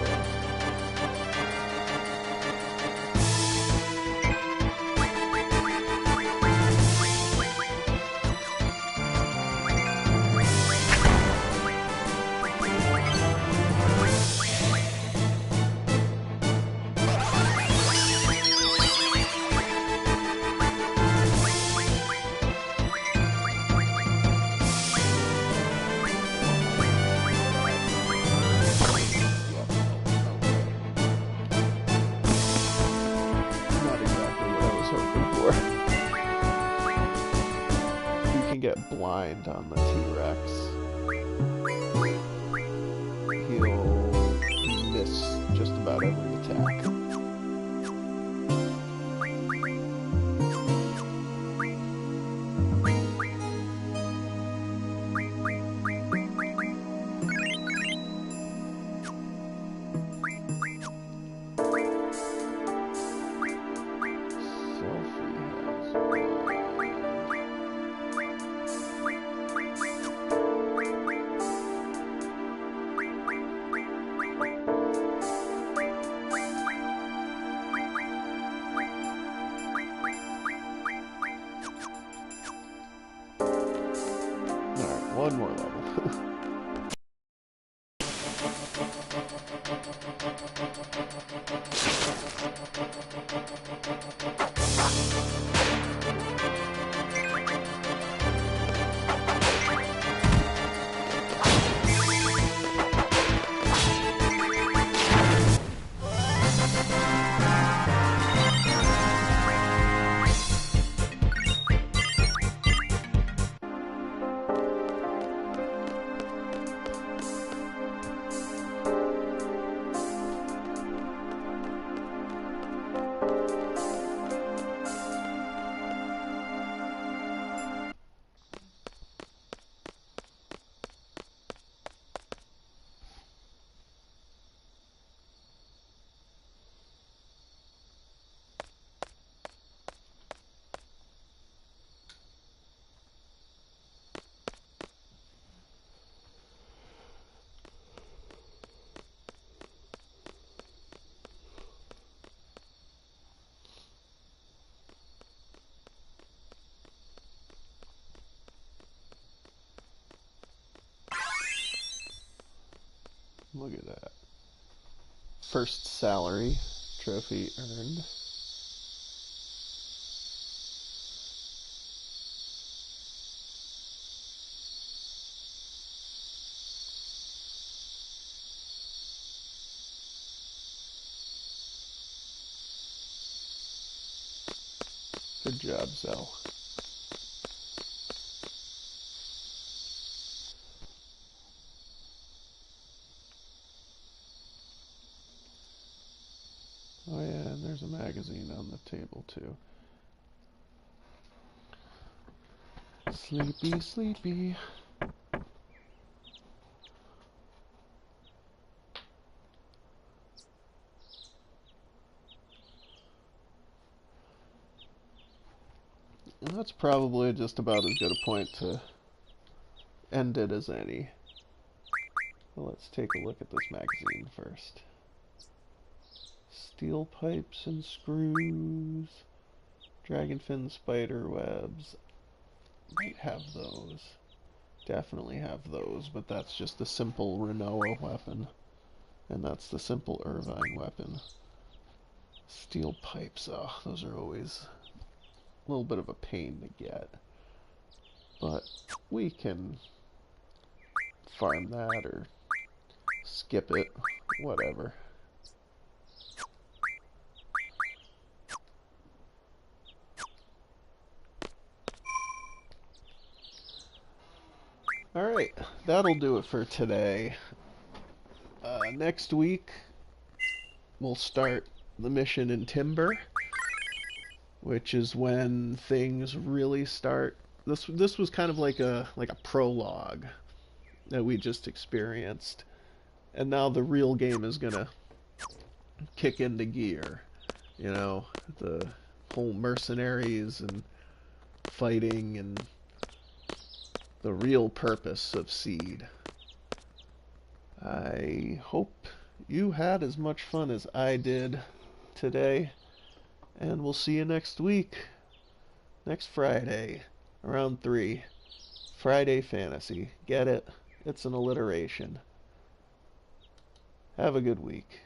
Get blind on the T-Rex. He'll miss just about every attack. One more level. Look at that. First salary trophy earned. Good job, Zell. Oh yeah, and there's a magazine on the table too. Sleepy, sleepy. And that's probably just about as good a point to end it as any. Well, let's take a look at this magazine first. Steel pipes and screws. Dragonfin spider webs. Might have those. Definitely have those, but that's just the simple Renoa weapon. And that's the simple Irvine weapon. Steel pipes, oh, those are always a little bit of a pain to get. But we can farm that or skip it, whatever. Alright, that'll do it for today. Next week, we'll start the mission in Timber, which is when things really start. This was kind of like a prologue that we just experienced, and now the real game is gonna kick into gear. You know, the whole mercenaries and fighting and the real purpose of Seed. I hope you had as much fun as I did today, and we'll see you next week, next Friday, around 3. Friday Fantasy. Get it? It's an alliteration. Have a good week.